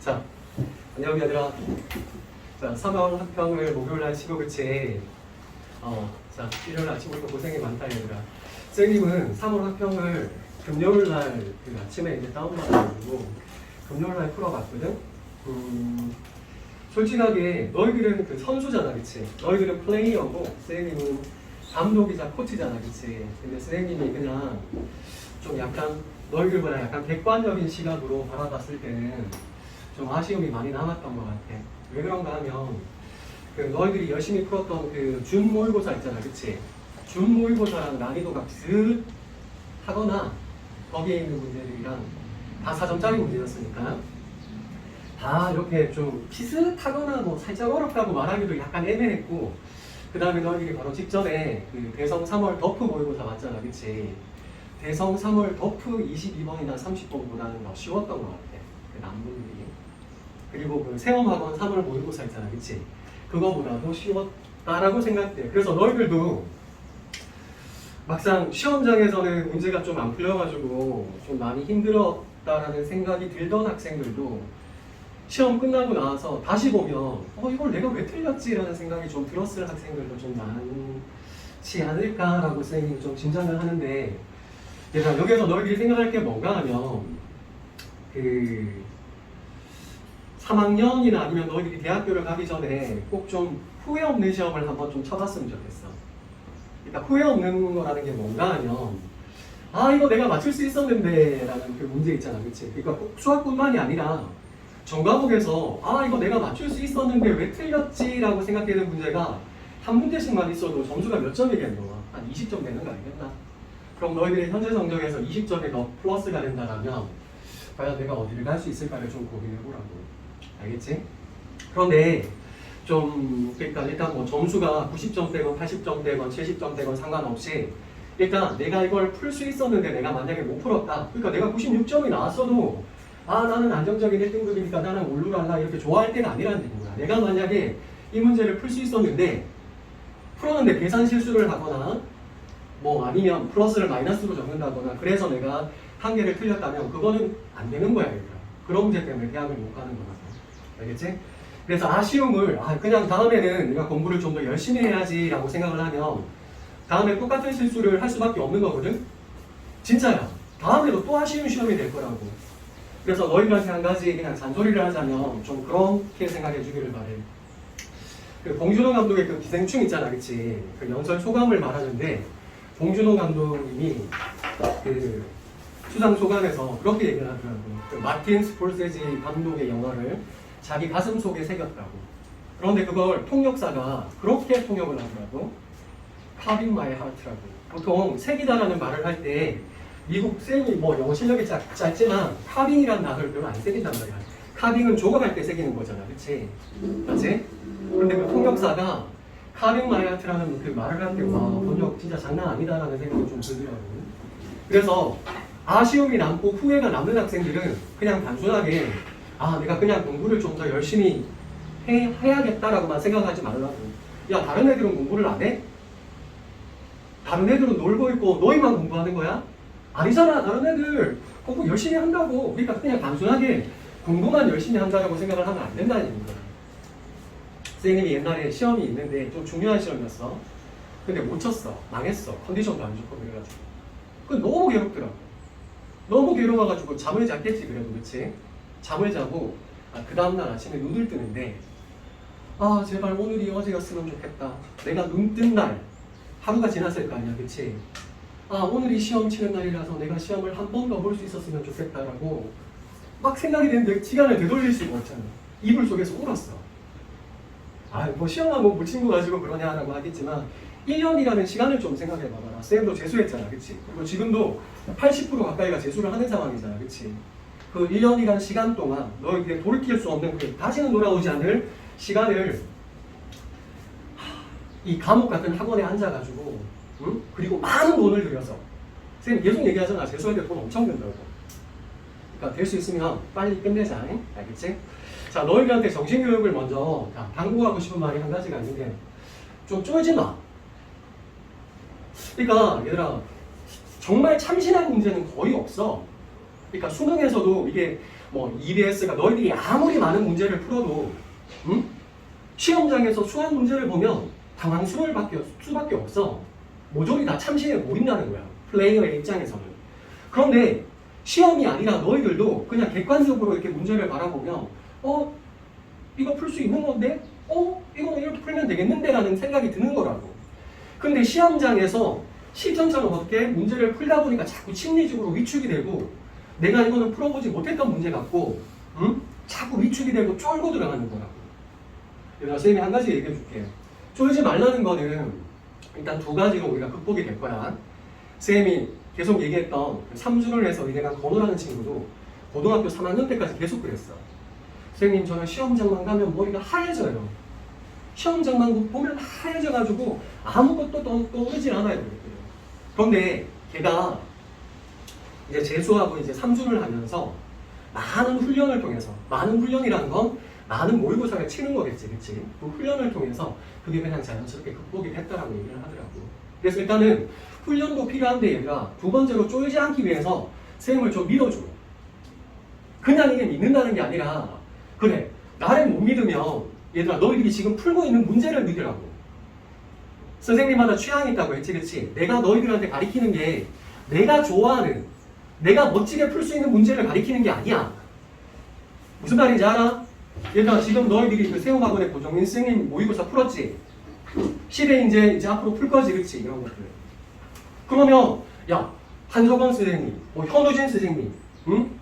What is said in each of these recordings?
자, 안녕 얘들아. 자, 3월 학평을 목요일날 치고 그치? 자, 일요일 아침부터 고생이 많다 얘들아. 쌤님은 3월 학평을 금요일날 그 아침에 이제 다운받아가지고 금요일날 풀어봤거든? 솔직하게 너희들은 그 선수잖아 그치? 너희들은 플레이어고 쌤님은 감독이자 코치잖아 그치? 근데 쌤님이 그냥 좀 약간 너희들보다 약간 객관적인 시각으로 바라봤을 때는 좀 아쉬움이 많이 남았던 것 같아. 왜 그런가 하면 그 너희들이 열심히 풀었던 그 준 모의고사 있잖아 그치? 준 모의고사랑 난이도가 비슷하거나 거기에 있는 문제들이랑 다 4점짜리 문제였으니까 다 이렇게 좀 비슷하거나 뭐 살짝 어렵다고 말하기도 약간 애매했고, 그 다음에 너희들이 바로 직전에 그 대성 3월 더프 모의고사 맞잖아 그치? 대성 3월 더프 22번이나 30번보다는 더 쉬웠던 것 같아 그 난문들이. 그리고 그 세엄학원 3월 모의고사 있잖아 그치? 그거보다도 쉬웠다라고 생각돼. 그래서 너희들도 막상 시험장에서는 문제가 좀 안 풀려가지고 좀 많이 힘들었다라는 생각이 들던 학생들도 시험 끝나고 나와서 다시 보면 이걸 내가 왜 틀렸지라는 생각이 좀 들었을 학생들도 좀 많지 않을까라고 쌤이 좀 짐작을 하는데, 얘들아 여기서 너희들이 생각할 게 뭔가 하면 그 3학년이나 아니면 너희들이 대학교를 가기 전에 꼭 좀 후회 없는 시험을 한번 좀 쳐봤으면 좋겠어. 그러니까 후회 없는 거라는 게 뭔가 하면 이거 내가 맞출 수 있었는데 라는 그 문제 있잖아 그치? 그러니까 꼭 수학뿐만이 아니라 전과목에서 이거 내가 맞출 수 있었는데 왜 틀렸지? 라고 생각되는 문제가 한 문제씩만 있어도 점수가 몇 점이겠노? 한 20점 되는 거 아니겠나? 그럼 너희들의 현재 성적에서 20점이 더 플러스가 된다면 과연 내가 어디를 갈 수 있을까를 좀 고민해보라고. 알겠지? 그런데 좀 그러니까 일단 뭐 점수가 90점대건 80점대건 70점대건 상관없이 일단 내가 이걸 풀 수 있었는데 내가 만약에 못 풀었다. 그러니까 내가 96점이 나왔어도 나는 안정적인 1등급이니까 나는 올루랄라 이렇게 좋아할 때가 아니라는 얘기구나. 내가 만약에 이 문제를 풀 수 있었는데 풀었는데 계산 실수를 하거나 뭐 아니면 플러스를 마이너스로 적는다거나 그래서 내가 한 개를 틀렸다면 그거는 안 되는 거야 얘들아. 그런 문제 때문에 대학을 못 가는 거라서. 알겠지? 그래서 아쉬움을 그냥 다음에는 내가 공부를 좀 더 열심히 해야지 라고 생각을 하면 다음에 똑같은 실수를 할 수밖에 없는 거거든? 진짜야. 다음에도 또 아쉬운 시험이 될 거라고. 그래서 너희들한테 한 가지 그냥 잔소리를 하자면 좀 그렇게 생각해 주기를 바래. 그 봉준호 감독의 그 기생충 있잖아 그치? 그 연설 소감을 말하는데 봉준호 감독님이 그 수상 소감에서 그렇게 얘기를 하더라고. 그 마틴 스콜세지 감독의 영화를 자기 가슴 속에 새겼다고. 그런데 그걸 통역사가 그렇게 통역을 하더라고. Carving my heart라고. 보통 새기다라는 말을 할 때 미국 쌤이 뭐 영어 실력이 짧지만 carving이라는 단어를 별로 안 새긴단 말이야. carving은 조각할 때 새기는 거잖아, 그치? 맞지? 그런데 그 통역사가 carving my heart라는 그 말을 할 때 와, 번역 진짜 장난 아니다라는 생각이 좀 들더라고. 그래서 아쉬움이 남고 후회가 남는 학생들은 그냥 단순하게 내가 그냥 공부를 좀 더 열심히 해야겠다라고만 생각하지 말라고. 야, 다른 애들은 공부를 안 해? 다른 애들은 놀고 있고 너희만 공부하는 거야? 아니잖아. 다른 애들 공부 열심히 한다고. 그러니까 그냥 단순하게 공부만 열심히 한다고 생각을 하면 안 된다는 얘기입니다. 선생님이 옛날에 시험이 있는데 좀 중요한 시험이었어. 근데 못 쳤어. 망했어. 컨디션도 안 좋고 그래가지고. 그 너무 괴롭더라고. 너무 괴로워가지고 잠을 잤겠지 그래도 그치? 잠을 자고 그 다음날 아침에 눈을 뜨는데 제발 오늘이 어제였으면 좋겠다. 내가 눈 뜬 날 하루가 지났을 거 아니야 그치? 오늘이 시험 치는 날이라서 내가 시험을 한 번 더 볼 수 있었으면 좋겠다라고 막 생각이 되는데 시간을 되돌릴 수가 없잖아. 이불 속에서 울었어. 뭐 시험하고 뭐 친구 가지고 그러냐라고 하겠지만 1년이라는 시간을 좀 생각해 봐봐라. 쌤도 재수했잖아 그치? 그리고 지금도 80% 가까이가 재수를 하는 상황이잖아 그치? 그 1년이라는 시간 동안 너에게 돌이킬 수 없는 다시는 돌아오지 않을 시간을 이 감옥 같은 학원에 앉아가지고 그리고 많은 돈을 들여서 선생님 계속 얘기하잖아. 재수할 때 돈 엄청 든다고. 그러니까 될 수 있으면 빨리 끝내자. 알겠지? 자, 너희들한테 정신교육을 먼저 당부하고 싶은 말이 한 가지가 있는데 좀 쫄지 마. 그러니까 얘들아 정말 참신한 문제는 거의 없어. 그러니까 수능에서도 이게 뭐 EBS가 너희들이 아무리 많은 문제를 풀어도 응? 시험장에서 수학 문제를 보면 당황스러울 수밖에 없어. 모조리 다 참신에 몰입나는 거야. 플레이어의 입장에서는. 그런데 시험이 아니라 너희들도 그냥 객관적으로 이렇게 문제를 바라보면 이거 풀 수 있는 건데? 이거 이렇게 풀면 되겠는데? 라는 생각이 드는 거라고. 근데 시험장에서 실전처럼 어떻게 문제를 풀다 보니까 자꾸 심리적으로 위축이 되고 내가 이거는 풀어보지 못했던 문제 같고 자꾸 위축이 되고 쫄고 들어가는 거라고. 얘들아, 선생님이 한 가지 얘기해 줄게. 쫄지 말라는 거는 일단 두 가지로 우리가 극복이 될 거야. 선생님이 계속 얘기했던 3주를 해서 의대가 건우라는 친구도 고등학교 3학년 때까지 계속 그랬어. 선생님, 저는 시험장만 가면 머리가 하얘져요. 시험장만 보면 하얘져가지고 아무것도 떠오르질 않아요. 그런데 걔가 이제 재수하고 이제 3주를 하면서 많은 훈련을 통해서, 많은 훈련이라는 건 많은 모의고사를 치는 거겠지, 그치? 그 훈련을 통해서 그게 그냥 자연스럽게 극복이 됐다라고 얘기를 하더라고. 그래서 일단은 훈련도 필요한데 얘가 두 번째로 쫄지 않기 위해서 선생님을 좀 믿어줘. 그냥 이게 믿는다는 게 아니라, 그래, 나를 못 믿으면 얘들아, 너희들이 지금 풀고 있는 문제를 믿으라고. 선생님마다 취향이 있다고 했지, 그치? 내가 너희들한테 가르치는 게 내가 좋아하는, 내가 멋지게 풀 수 있는 문제를 가르치는 게 아니야. 무슨 말인지 알아? 얘들아, 지금 너희들이 그 세움학원의 고정민 선생님 모의고사 풀었지? 시대 이제 앞으로 풀 거지, 그치? 이런 것들. 그러면, 야, 한석원 선생님, 현우진 선생님,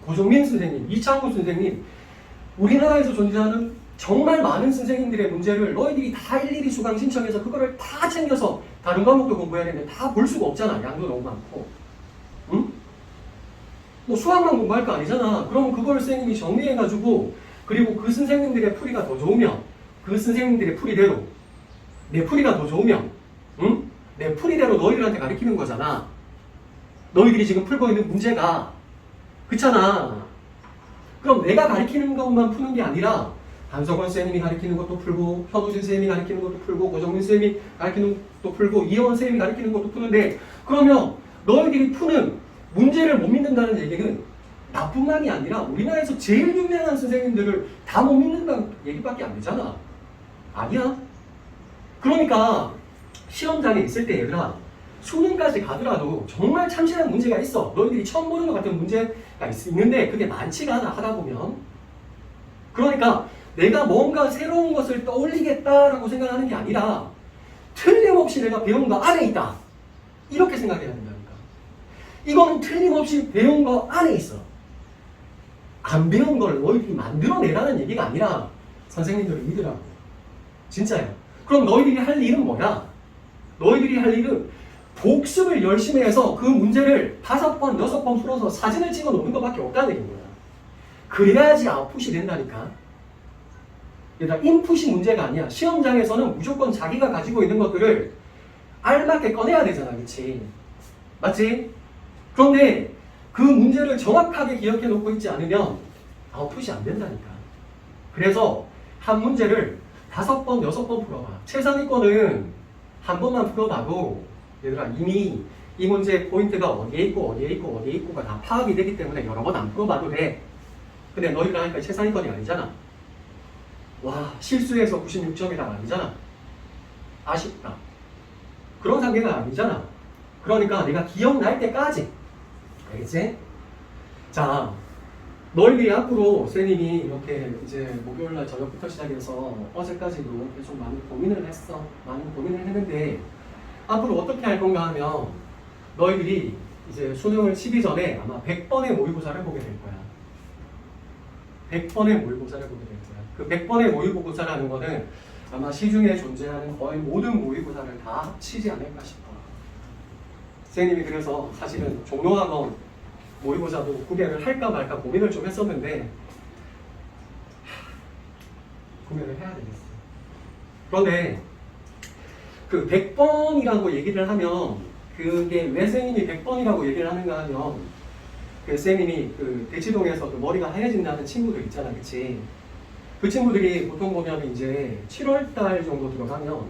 고정민 선생님, 이창구 선생님, 우리나라에서 존재하는 정말 많은 선생님들의 문제를 너희들이 다 일일이 수강 신청해서 그거를 다 챙겨서 다른 과목도 공부해야 되는데 다 볼 수가 없잖아. 양도 너무 많고. 응? 뭐 수학만 공부할 거 아니잖아. 그러면 그걸 선생님이 정리해가지고 그리고 그 선생님들의 풀이가 더 좋으면 그 선생님들의 풀이대로 내 풀이가 더 좋으면 응? 내 풀이대로 너희들한테 가르치는 거잖아. 너희들이 지금 풀고 있는 문제가 그렇잖아. 그럼 내가 가르치는 것만 푸는 게 아니라 한석원 선생님이 가르치는 것도 풀고 현우진 선생님이 가르치는 것도 풀고 고정민 선생님이 가르치는 것도 풀고 이혜원 선생님이 가르치는 것도 푸는데 그러면 너희들이 푸는 문제를 못 믿는다는 얘기는 나뿐만이 아니라 우리나라에서 제일 유명한 선생님들을 다 못 믿는다는 얘기밖에 안 되잖아. 아니야. 그러니까 시험장에 있을 때 얘들아 수능까지 가더라도 정말 참신한 문제가 있어. 너희들이 처음 보는 것 같은 문제가 있는데 그게 많지가 않아 하다 보면. 그러니까 내가 뭔가 새로운 것을 떠올리겠다라고 생각하는 게 아니라 틀림없이 내가 배운 거 안에 있다. 이렇게 생각해야 된다니까. 이거는 틀림없이 배운 거 안에 있어. 안 배운 걸 너희들이 만들어내라는 얘기가 아니라 선생님들을 믿으라고. 진짜야. 그럼 너희들이 할 일은 뭐야? 너희들이 할 일은 복습을 열심히 해서 그 문제를 5번, 6번 풀어서 사진을 찍어 놓는 것밖에 없다는 얘기인 거야. 그래야지 아웃풋이 된다니까. 얘들아, 인풋이 문제가 아니야. 시험장에서는 무조건 자기가 가지고 있는 것들을 알맞게 꺼내야 되잖아. 그치? 맞지? 그런데 그 문제를 정확하게 기억해 놓고 있지 않으면 아웃풋이 안 된다니까. 그래서 한 문제를 5번, 6번 풀어봐. 최상위권은 한 번만 풀어봐도 얘들아 이미 이 문제의 포인트가 어디에 있고 어디에 있고 어디에 있고가 다 파악이 되기 때문에 여러 번 안 풀어봐도 돼. 근데 너희가 하니까 최상위권이 아니잖아. 와, 실수해서 96점이다 아니잖아. 아쉽다. 그런 단계가 아니잖아. 그러니까 내가 기억날 때까지. 알겠지? 자, 너희들이 앞으로 선생님이 이렇게 이제 목요일날 저녁부터 시작해서 어제까지도 계속 많은 고민을 했어. 많은 고민을 했는데 앞으로 어떻게 할 건가 하면 너희들이 이제 수능을 치기 전에 아마 100번의 모의고사를 보게 될 거야. 100번의 모의고사를 보게 될 거야. 그 100번의 모의고사라는 거는 아마 시중에 존재하는 거의 모든 모의고사를 다 합치지 않을까 싶어. 선생님이 그래서 사실은 종로학원 모의고사도 구매를 할까 말까 고민을 좀 했었는데 구매를 해야 되겠어. 그런데 그 100번이라고 얘기를 하면 그게 왜 선생님이 100번이라고 얘기를 하는가 하면 그 선생님이 그 대치동에서 그 머리가 하얘진다는 친구들 있잖아, 그치? 그 친구들이 보통 보면 이제 7월달 정도 들어가면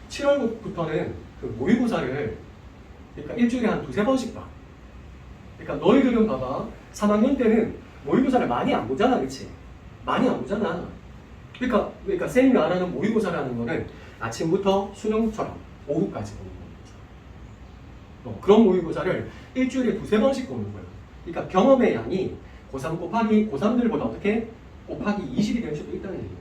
7월부터는 그 모의고사를 그러니까 일주일에 한 2-3번씩 봐. 그러니까 너희들은 봐봐. 3학년 때는 모의고사를 많이 안 보잖아, 그치? 많이 안 보잖아. 그러니까 쌤이 말하는 모의고사라는 거는 아침부터 수능처럼 오후까지 보는 거죠. 그런 모의고사를 일주일에 두세 번씩 보는 거예요. 그러니까 경험의 양이 고3 곱하기 고3들보다 어떻게 곱하기 20이 될 수도 있다는 얘기예요.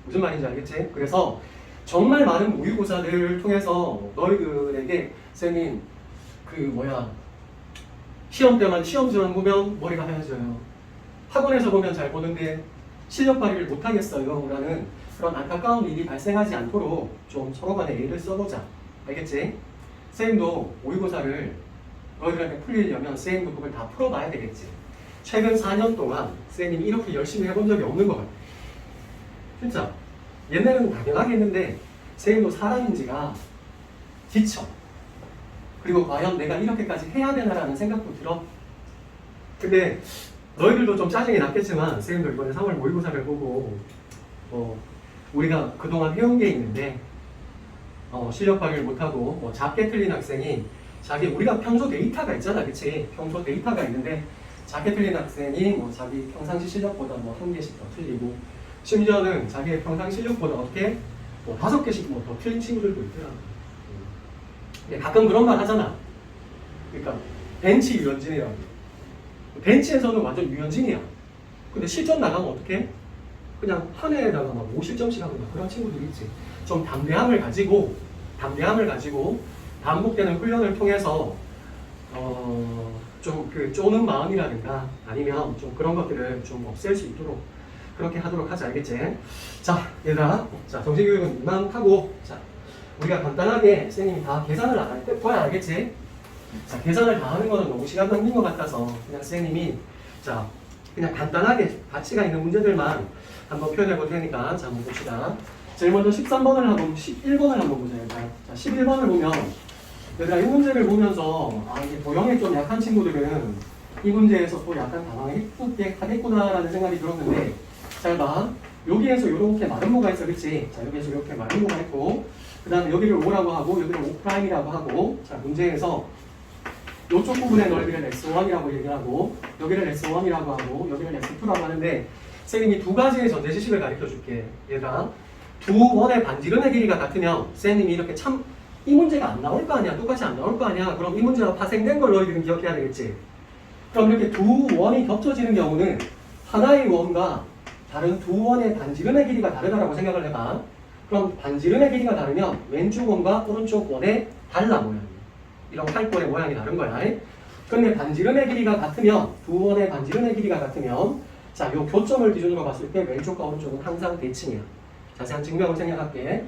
무슨 말인지 알겠지? 그래서 정말 많은 모의고사들을 통해서 너희들에게 쌤이 시험 때만 시험지만 보면 머리가 하얘져요. 학원에서 보면 잘 보는데 실력 발휘를 못하겠어요 라는 그런 안타까운 일이 발생하지 않도록 좀 서로 간에 애를 써보자. 알겠지? 쌤도 모의고사를 너희들한테 풀리려면 쌤도 그걸 다 풀어봐야 되겠지. 최근 4년 동안 쌤이 이렇게 열심히 해본 적이 없는 것 같아. 진짜 옛날에는 당연하게 했는데 쌤도 사람인지가 지쳐. 그리고 과연 내가 이렇게까지 해야 되나라는 생각도 들어. 근데 너희들도 좀 짜증이 났겠지만 쌤도 이번에 3월 모의고사를 보고 우리가 그동안 해온 게 있는데 실력 발휘를 못하고 작게 틀린 학생이 우리가 평소 데이터가 있잖아, 그치? 평소 데이터가 있는데 작게 틀린 학생이 자기 평상시 실력보다 한 개씩 더 틀리고 심지어는 자기의 평상시 실력보다 어떻게 5개씩 더 틀린 친구들도 있더라고. 가끔 그런 말 하잖아. 그러니까 벤치 유현진이라고. 벤치에서는 완전 유현진이야. 근데 실전 나가면 어떻게? 그냥 한 해에다가 50점씩 하거나 그런 친구들이 있지. 좀 담대함을 가지고 반복되는 훈련을 통해서 좀 쪼는 마음이라든가 아니면 좀 그런 것들을 좀 없앨 수 있도록 그렇게 하도록 하자. 알겠지? 자, 얘들아. 자, 정신교육은 이만하고 자, 우리가 간단하게 선생님이 다 계산을 안 할 때 거야. 알겠지? 자, 계산을 다 하는 거는 너무 시간 낭비인 것 같아서 그냥 선생님이 그냥 간단하게 가치가 있는 문제들만 한번 표현해 볼 테니까 자, 한번 봅시다. 제일 먼저 13번을 한번 11번을 한번 보자. 일단. 자, 11번을 보면 얘들아 이 문제를 보면서 이게 도형이 좀 약한 친구들은 이 문제에서 또 약간 당황하겠구나라는 생각이 들었는데 잘 봐. 여기에서 이렇게 마름모가 있어, 그치? 자, 여기에서 이렇게 마름모가 있고 그 다음에 여기를 5라고 하고 여기를 5'이라고 하고 자, 문제에서 이쪽 부분의 넓이를 x1이라고 얘기를 하고 여기를 x1이라고 하고 여기를 x2라고 하는데 선생님이 두 가지의 전제시식을 가르쳐 줄게. 얘가 두 원의 반지름의 길이가 같으면 선생님이 이렇게 이 문제가 안 나올 거 아니야. 똑같이 안 나올 거 아니야. 그럼 이 문제가 파생된 걸 너희들은 기억해야 되겠지. 그럼 이렇게 두 원이 겹쳐지는 경우는 하나의 원과 다른 두 원의 반지름의 길이가 다르다라고 생각을 해봐. 그럼 반지름의 길이가 다르면 왼쪽 원과 오른쪽 원의 달라 모양이. 이런 활골의 모양이 다른 거야. 그런데 반지름의 길이가 같으면 두 원의 반지름의 길이가 같으면 자, 요 교점을 기준으로 봤을 때 왼쪽과 오른쪽은 항상 대칭이야. 자세한 증명을 생략할게.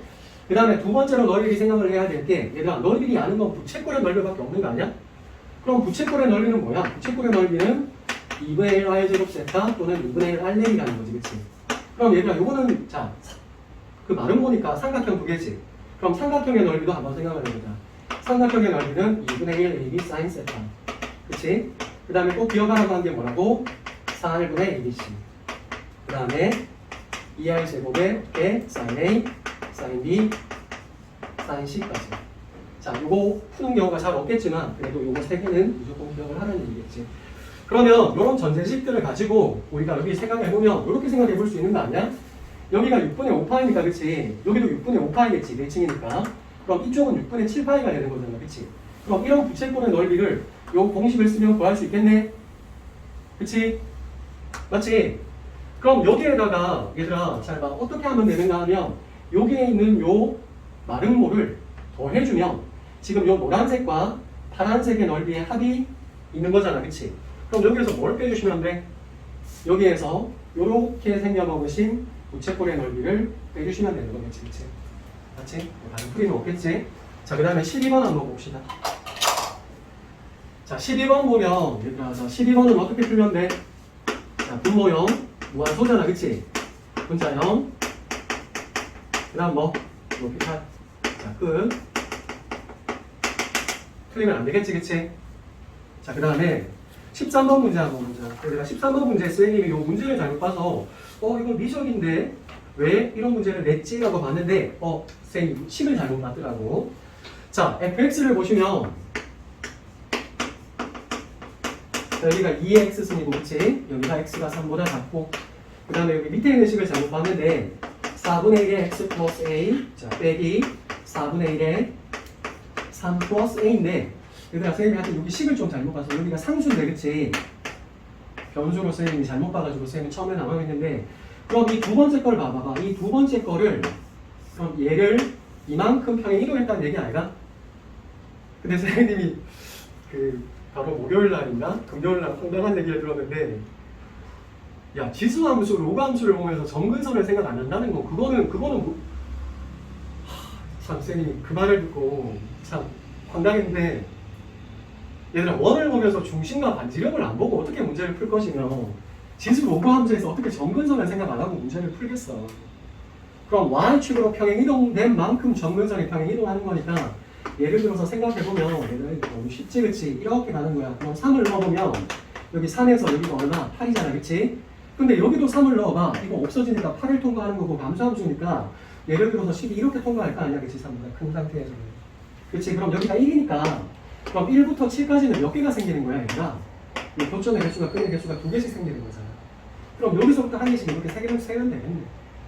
그 다음에 두 번째로 너희들이 생각을 해야 될 게 얘들아 너희들이 아는 건 부채꼴의 넓이밖에 없는 거 아니야? 그럼 부채꼴의 넓이는 뭐야? 부채꼴의 넓이는 2분의 1 r 제곱 세타 또는 2분의 1 r 렘이라는 거지, 그치? 그럼 얘들아 요거는 자, 그 말은 보니까 삼각형 두 개지. 그럼 삼각형의 넓이도 한번 생각을 해보자. 삼각형의 넓이는 2분의 1 AB sin 세타. 그치? 그 다음에 꼭 기억하라고 한 게 뭐라고? 4R분의 ABC. 그 다음에 2R 제곱에 sin A, sin B, sin C까지. 자, 요거 푸는 경우가 잘 없겠지만 그래도 요거 세 개는 무조건 기억을 하라는 얘기겠지. 그러면 이런 전제식들을 가지고 우리가 여기 생각해보면 이렇게 생각해볼 수 있는 거 아니야? 여기가 6분의 5파이니까 그치? 여기도 6분의 5파이겠지, 대칭이니까. 그럼 이쪽은 6분의 7파이가 되는 거잖아, 그치? 그럼 이런 부채꼴의 넓이를 요 공식을 쓰면 구할 수 있겠네? 그치? 맞지? 그럼 여기에다가 얘들아 잘 봐. 어떻게 하면 되는가 하면 여기에 있는 요 마름모를 더해주면 지금 요 노란색과 파란색의 넓이의 합이 있는 거잖아, 그치? 그럼 여기에서 뭘 빼주시면 돼? 여기에서 요렇게 생겨먹으신 부채꼴의 넓이를 빼주시면 되는 거겠지, 그치? 맞지? 다른 풀이는 없겠지? 자, 그 다음에 12번 한번 봅시다. 자, 12번 보면 얘들아, 자, 12번은 어떻게 풀면 돼? 자, 분모형 무한소잖아, 그치? 분자형 그 다음 뭐? 높이칼. 자, 끝. 틀리면 안 되겠지, 그치? 자, 그 다음에 13번 문제 한번 보자. 내가 13번 문제 선생님이 이 문제를 잘못 봐서 이거 미적인데 왜 이런 문제를 냈지? 라고 봤는데 선생님 식을 잘못 봤더라고. 자, fx를 보시면 여기가 2의 x승이고, 그치? 여기가 x가 3보다 작고, 그 다음에 여기 밑에 있는 식을 잘못 봤는데, 4분의 1의 x 플러스 a, 자, 빼기 4분의 1의 3 플러스 a인데, 얘들아, 선생님이 하여튼 여기 식을 좀 잘못 봐서, 여기가 상수인데, 그치? 변수로 선생님이 잘못 봐가지고 선생님이 처음에 나와있는데, 그럼 이 두 번째 걸 봐봐봐. 이 두 번째 거를, 그럼 얘를 이만큼 평행 이동했다는 얘기 아이가? 근데 선생님이 바로 목요일 날인가? 금요일 날 황당한 얘기를 들었는데, 야, 지수함수, 로감수를 보면서 정근선을 생각 안 한다는 거, 그거는 뭐, 참, 선생님이 그 말을 듣고 참 황당했는데, 얘들아, 원을 보면서 중심과 반지름을 안 보고 어떻게 문제를 풀 것이며, 지수 로그 함수에서 어떻게 정근선을 생각 안 하고 문제를 풀겠어. 그럼 y축으로 평행 이동된 만큼 정근선이 평행 이동하는 거니까, 예를 들어서 생각해보면, 얘들아, 너무 쉽지, 그치? 이렇게 가는 거야. 그럼 3을 넣어보면, 여기 3에서 여기가 얼마? 8이잖아, 그치? 근데 여기도 3을 넣어봐. 이거 없어지니까 8을 통과하는 거고 감소함수니까 예를 들어서 10이 이렇게 통과할 거 아니야, 그치? 3보다 큰 상태에서는. 그치? 그럼 여기가 1이니까 그럼 1부터 7까지는 몇 개가 생기는 거야, 얘들아? 이 교점의 개수가 끈의 개수가 2개씩 생기는 거잖아. 그럼 여기서부터 한 개씩 이렇게 세면 되겠네.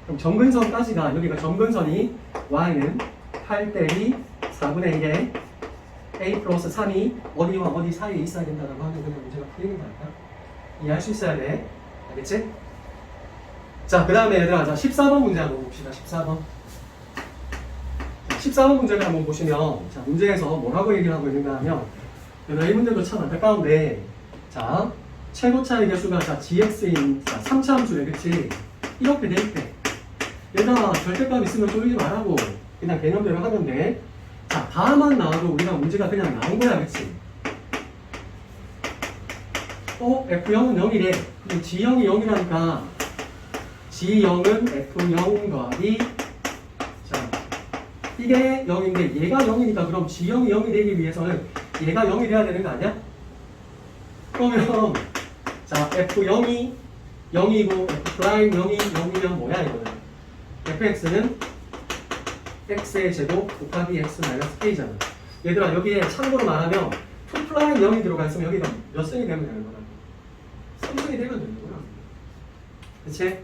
그럼 정근선까지가, 여기가 정근선이 y는 8 빼기 4분의 1에 a 플러스 3이 어디와 어디 사이에 있어야 된다고 하면 그냥 문제가 풀리는 거니까 이해할 수 있어야 돼. 알겠지? 자, 그 다음에 얘들아, 자, 14번 문제 한번 봅시다. 14번. 14번 문제를 한번 보시면, 자, 문제에서 뭐라고 얘기를 하고 있는가 하면, 얘들아, 이 문제도 참 안타까운데, 자, 최고차의 개수가, 자, gx인, 자, 3차 함수래, 그치? 이렇게 돼 있대. 얘들아, 절대값 있으면 쫄리지 말라고. 그냥 개념대로 하면 돼. 자, 다만 나와도 우리가 문제가 그냥 나온 거야, 그치? F0은 0이래. 그럼 G0이 0이라니까 G0은 F0 더하기, 자, 이게 0인데 얘가 0이니까 그럼 G0이 0이 되기 위해서는 얘가 0이 돼야 되는 거 아니야? 그러면 자, F0이 0이고 F'0이 0이면 뭐야 이거는? fx는 x의 제곱 곱하기 x 마이너스 k잖아. 얘들아, 여기에 참고로 말하면 2'0이 들어가 있으면 여기가 몇 승이 되면 되는 거야? 3승이 되면 되는 거야. 그치?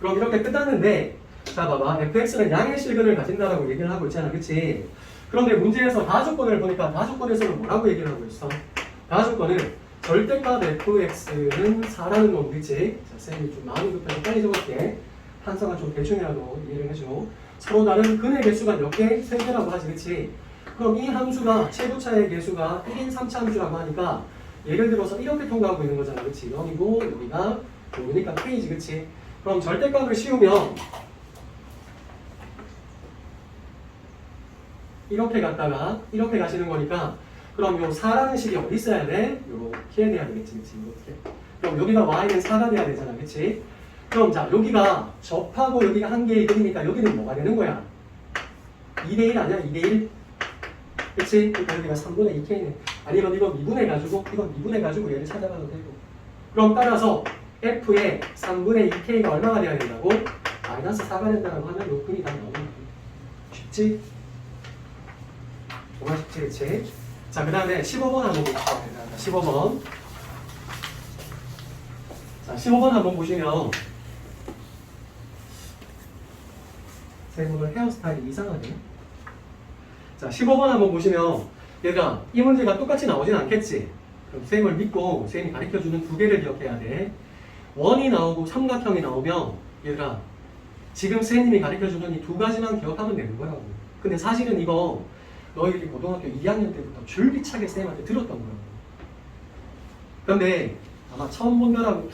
그럼 이렇게 끝났는데, 자, 봐봐. fx는 양의 실근을 가진다라고 얘기를 하고 있잖아. 그치? 그런데 문제에서 다조건을 보니까 다조건에서는 뭐라고 얘기를 하고 있어? 다조건은 절대값 fx는 4라는 건 그치? 자, 쌤이 좀 마음이 급해서 빨리 적을게. 한성아 좀 대충이라도 이해를 해줘. 서로 다른 근의 개수가 몇 개? 3개라고 하지. 그치? 그럼 이 함수가 최고차의 개수가 1인 3차 함수라고 하니까 예를 들어서 이렇게 통과하고 있는 거잖아. 그치? 0이고 여기가 5니까 k지. 그치? 그럼 절대값을 씌우면 이렇게 갔다가 이렇게 가시는 거니까 그럼 요 4라는 식이 어디 있어야 돼? 요렇게 돼야 되겠지. 그치? 이렇게. 그럼 여기가 y는 4가 돼야 되잖아. 그치? 그럼 자, 여기가 접하고 여기가 한 개의 근이니까 여기는 뭐가 되는 거야? 2대1 아니야? 2대1? 그치? 그러니까 여기가 3분의 2k네. 아니면 이거 미분해가지고, 이건 미분해가지고 얘를 찾아가도 되고. 그럼 따라서 f의 3분의 2k가 얼마가 돼야 된다고? 마이너스 4가 된다고 하면 요 근이 다 나오는 거야. 쉽지? 정말 쉽지, 그치? 자, 그 다음에 15번 한번 봅시다. 15번. 자, 15번 한번 보시면 선생님 오늘 헤어스타일이 이상하네요. 자, 15번 한번 보시면 얘가 이 문제가 똑같이 나오진 않겠지? 그럼 선생님을 믿고 선생님이 가르쳐주는 두 개를 기억해야 돼. 원이 나오고 삼각형이 나오면 얘들아 지금 선생님이 가르쳐주는 이 두 가지만 기억하면 되는 거라고. 근데 사실은 이거 너희들이 고등학교 2학년 때부터 줄기차게 선생님한테 들었던 거라고. 그런데 아마 처음 본다라고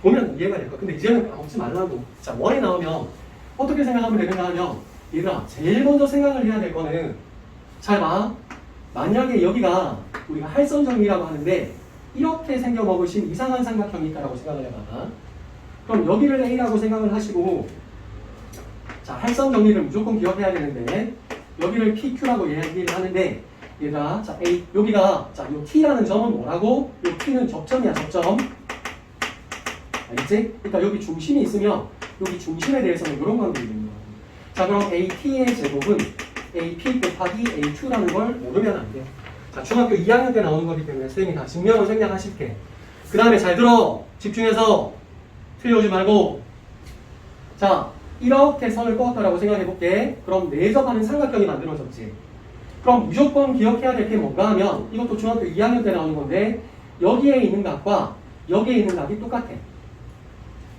보면 이해가 될 거야. 근데 이제는 까먹지 말라고. 자, 원이 나오면 어떻게 생각하면 되는가 하면 얘들아 제일 먼저 생각을 해야 될 거는 잘 봐. 만약에 여기가 우리가 할선정리라고 하는데 이렇게 생겨먹으신 이상한 삼각형이 있다고 생각을 해봐. 그럼 여기를 A라고 생각을 하시고 자, 할선정리를 무조건 기억해야 되는데 여기를 PQ라고 얘기를 하는데 얘가 자, A 여기가 자, 요 T라는 점은 뭐라고? 요 T는 접점이야, 접점. 알겠지? 그러니까 여기 중심이 있으면 여기 중심에 대해서는 이런 관계가 있는 거야. 자, 그럼 AT의 제곱은 AP 곱하기 A2라는 걸 모르면 안 돼. 자, 중학교 2학년 때 나오는 거기 때문에 선생님이 다 증명을 생략하실게. 그 다음에 잘 들어. 집중해서 틀려오지 말고. 자, 이렇게 선을 그었다라고 생각해 볼게. 그럼 내접하는 삼각형이 만들어졌지. 그럼 무조건 기억해야 될 게 뭔가 하면 이것도 중학교 2학년 때 나오는 건데 여기에 있는 각과 여기에 있는 각이 똑같아.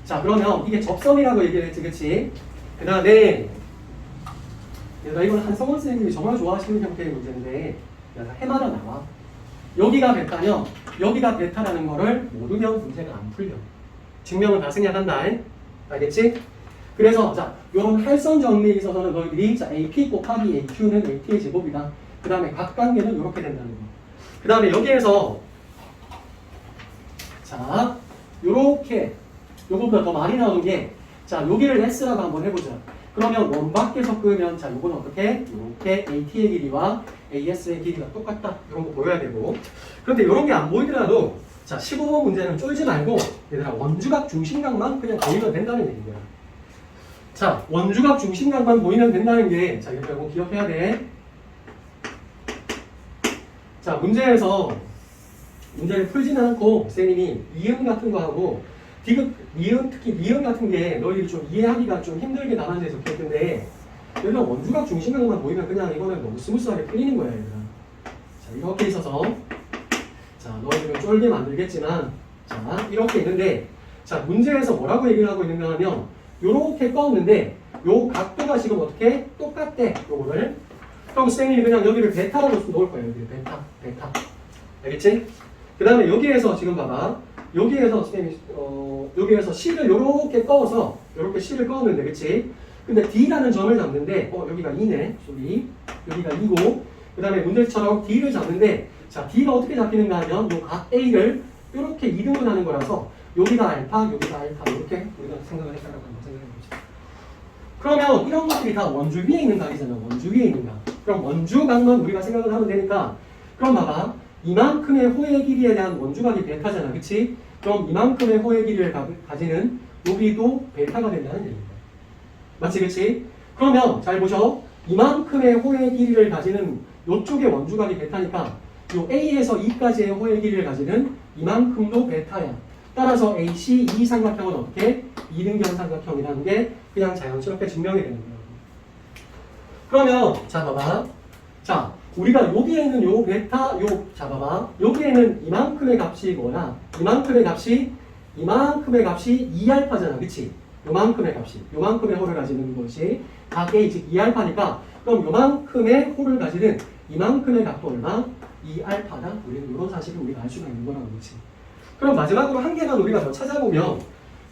자, 그러면 이게 접선이라고 얘기를 했지, 그치? 그 다음에 얘들아, 이건 한성원 선생님이 정말 좋아하시는 형태의 문제인데 해마다 나와. 여기가 베타면 여기가 베타라는 거를 모르면 문제가 안 풀려. 증명을 다 생략한다. 알겠지? 그래서 자, 요런 할선 정리에 있어서는 너희들이 자, AP 곱하기 AQ는 AT의 제곱이다. 그 다음에 각관계는 이렇게 된다는 거. 그 다음에 여기에서 자, 요렇게 요거보다 더 많이 나오는 게 자, 여기를 S라고 한번 해보자. 그러면 원 밖에서 끄면 자, 요거는 어떻게? 요렇게 AT의 길이와 AS의 길이가 똑같다. 이런 거 보여야 되고. 그런데 이런 게 안 보이더라도 자, 15번 문제는 쫄지 말고 얘들아 원주각 중심각만 그냥 보이면 된다는 얘기야. 자, 원주각 중심각만 보이면 된다는 게 자, 이거 꼭 기억해야 돼. 자, 문제에서 문제를 풀지는 않고 선생님이 이음 같은 거 하고 디귿, 니은, 특히 니은 같은 게 너희들이 좀 이해하기가 좀 힘들게 남아져 적혀있을 텐데 여기가 원주각 중심각만 보이면 그냥 이거는 너무 스무스하게 풀리는 거야, 얘들아. 자, 이렇게 있어서 자, 너희들은 쫄게 만들겠지만 자, 이렇게 있는데 자, 문제에서 뭐라고 얘기를 하고 있는가 하면 요렇게 껐는데 요 각도가 지금 어떻게? 똑같대, 요거를. 그럼 선생님이 그냥 여기를 베타라고 놓을 거예요, 여기를 베타. 알겠지? 그 다음에 여기에서 지금 봐봐. 여기에서 선생님이 여기에서 C를 요렇게 꺼서 요렇게 C를 꺼는데, 그치? 근데 D라는 점을 잡는데 여기가 2네, 소리. 여기가 2고 그 다음에 문제처럼 D를 잡는데 자, D가 어떻게 잡히는가 하면 요 각 A를 요렇게 이등분하는 거라서 여기가 알파, 여기가 알파 이렇게 우리가 생각을 했다라고 한번 생각해보자. 그러면 이런 것들이 다 원주 위에 있는 각이잖아. 원주 위에 있는 각. 그럼 원주각만 우리가 생각을 하면 되니까 그럼 봐봐. 이만큼의 호의 길이에 대한 원주각이 베타잖아. 그치? 그럼 이만큼의 호의 길이를 가지는 여기도 베타가 된다는 얘기입니다. 맞지? 그치? 그러면 잘 보셔. 이만큼의 호의 길이를 가지는 요쪽의 원주각이 베타니까 요 A에서 E까지의 호의 길이를 가지는 이만큼도 베타야. 따라서 AC, E 삼각형은 어떻게? 이등변 삼각형이라는 게 그냥 자연스럽게 증명이 되는 거예요. 그러면 자 봐봐. 자, 우리가 여기에 있는 요 베타, 자 봐봐. 여기에는 이만큼의 값이 뭐냐? 이만큼의 값이 2알파잖아. 그치? 요만큼의 값이. 요만큼의 호를 가지는 것이 각 A, 즉 2알파니까 그럼 요만큼의 호를 가지는 이만큼의 값도 얼마? 2알파다. 우리는 이런 사실을 우리가 알 수가 있는 거라고. 그치? 그럼 마지막으로 한 개만 우리가 더 찾아보면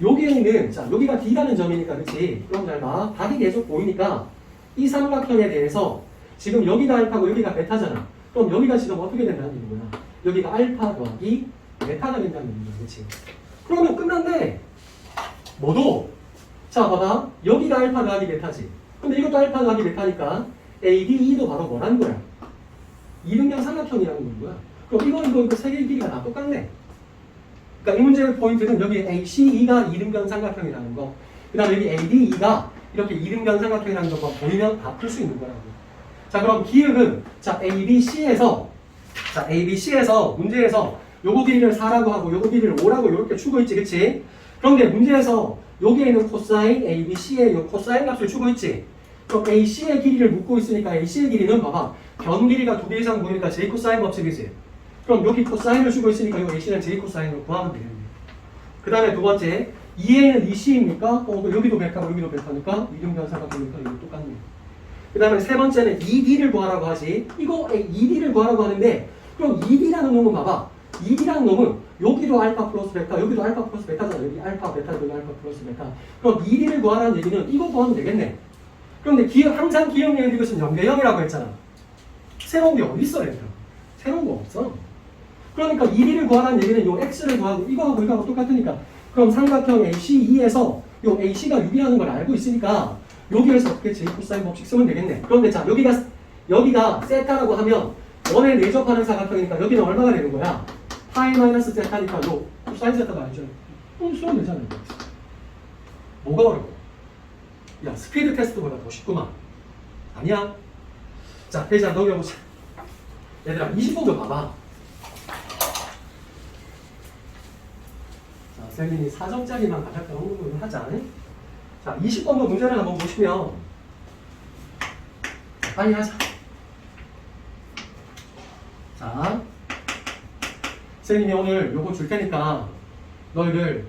여기에 있는 자, 여기가 D라는 점이니까, 그치? 그럼 잘 봐. 답이 계속 보이니까 이 삼각형에 대해서 지금 여기가 알파고 여기가 베타잖아. 그럼 여기가 지금 어떻게 된다는 얘기구나. 여기가 알파 더하기 베타가 된다는 얘기야. 그치? 그러면 끝났네. 뭐도? 자, 봐봐. 여기가 알파 더하기 베타지. 근데 이것도 알파 더하기 베타니까 ADE도 바로 뭐라는 거야? 이등변 삼각형이라는 거야. 그럼 이거 세 개의 길이가 다 똑같네. 그러니까 이 문제의 포인트는 여기 ACE가 이등변 삼각형이라는 거. 그 다음에 여기 ADE가 이렇게 이등변 삼각형이라는 것만 보이면 다 풀 수 있는 거라고. 자, 그럼 기억은 자, ABC에서 문제에서 요거 길이를 4라고 하고 요거 길이를 5라고 이렇게 주고 있지. 그치? 그런데 문제에서 여기에 있는 코사인 ABC의 요 코사인 값을 주고 있지. 그럼 AC의 길이를 묻고 있으니까 AC의 길이는 봐봐. 변 길이가 2개 이상 보이니까 J 코사인 법칙이지. 그럼 여기 코사인을 주고 있으니까 이 A씨는 J 코사인으로 구하면 되겠네. 그 다음에 두 번째, 2A는 2C입니까? 여기도 베타고 여기도 베타니까 이등변 삼각형이니까 이거 똑같네. 그 다음에 세 번째는 2D를 구하라고 하지. 이거 2D를 구하라고 하는데 그럼 2D라는 놈은 봐봐. 2D라는 놈은 여기도 알파 플러스 베타, 여기도 알파 플러스 베타잖아. 여기 알파 베타, 여기 알파 플러스 베타. 그럼 2D를 구하라는 얘기는 이거 구하면 되겠네. 그런데 항상 기억력이 이것은 연계형이라고 했잖아. 새로운 게 어디 있어, 얘들아? 새로운 거 없어. 그러니까 2D를 구하라는 얘기는 요 X를 구하고 이거하고 이거하고 똑같으니까 그럼 삼각형 ACE에서 요 AC가 6이라는 걸 알고 있으니까 여기에서 어떻게 J 코사인 법칙 쓰면 되겠네. 그런데 자, 여기가 세타라고 하면 원에 내접하는 사각형이니까 여기는 얼마가 되는 거야? 파이 마이너스 세타니까 요 코사인 세타가 알죠? 쓰면 되잖아. 뭐가 어려워? 야, 스피드 테스트보다 더 쉽구만. 아니야? 자, 페이지 한 넘겨보자. 얘들아, 20번 좀 봐봐. 쌤이 4점짜리만 가볍게 공부를 하자. 자, 20번도 문제를 한번 보시면 빨리 하자. 자, 쌤이 오늘 요거 줄 테니까 너희들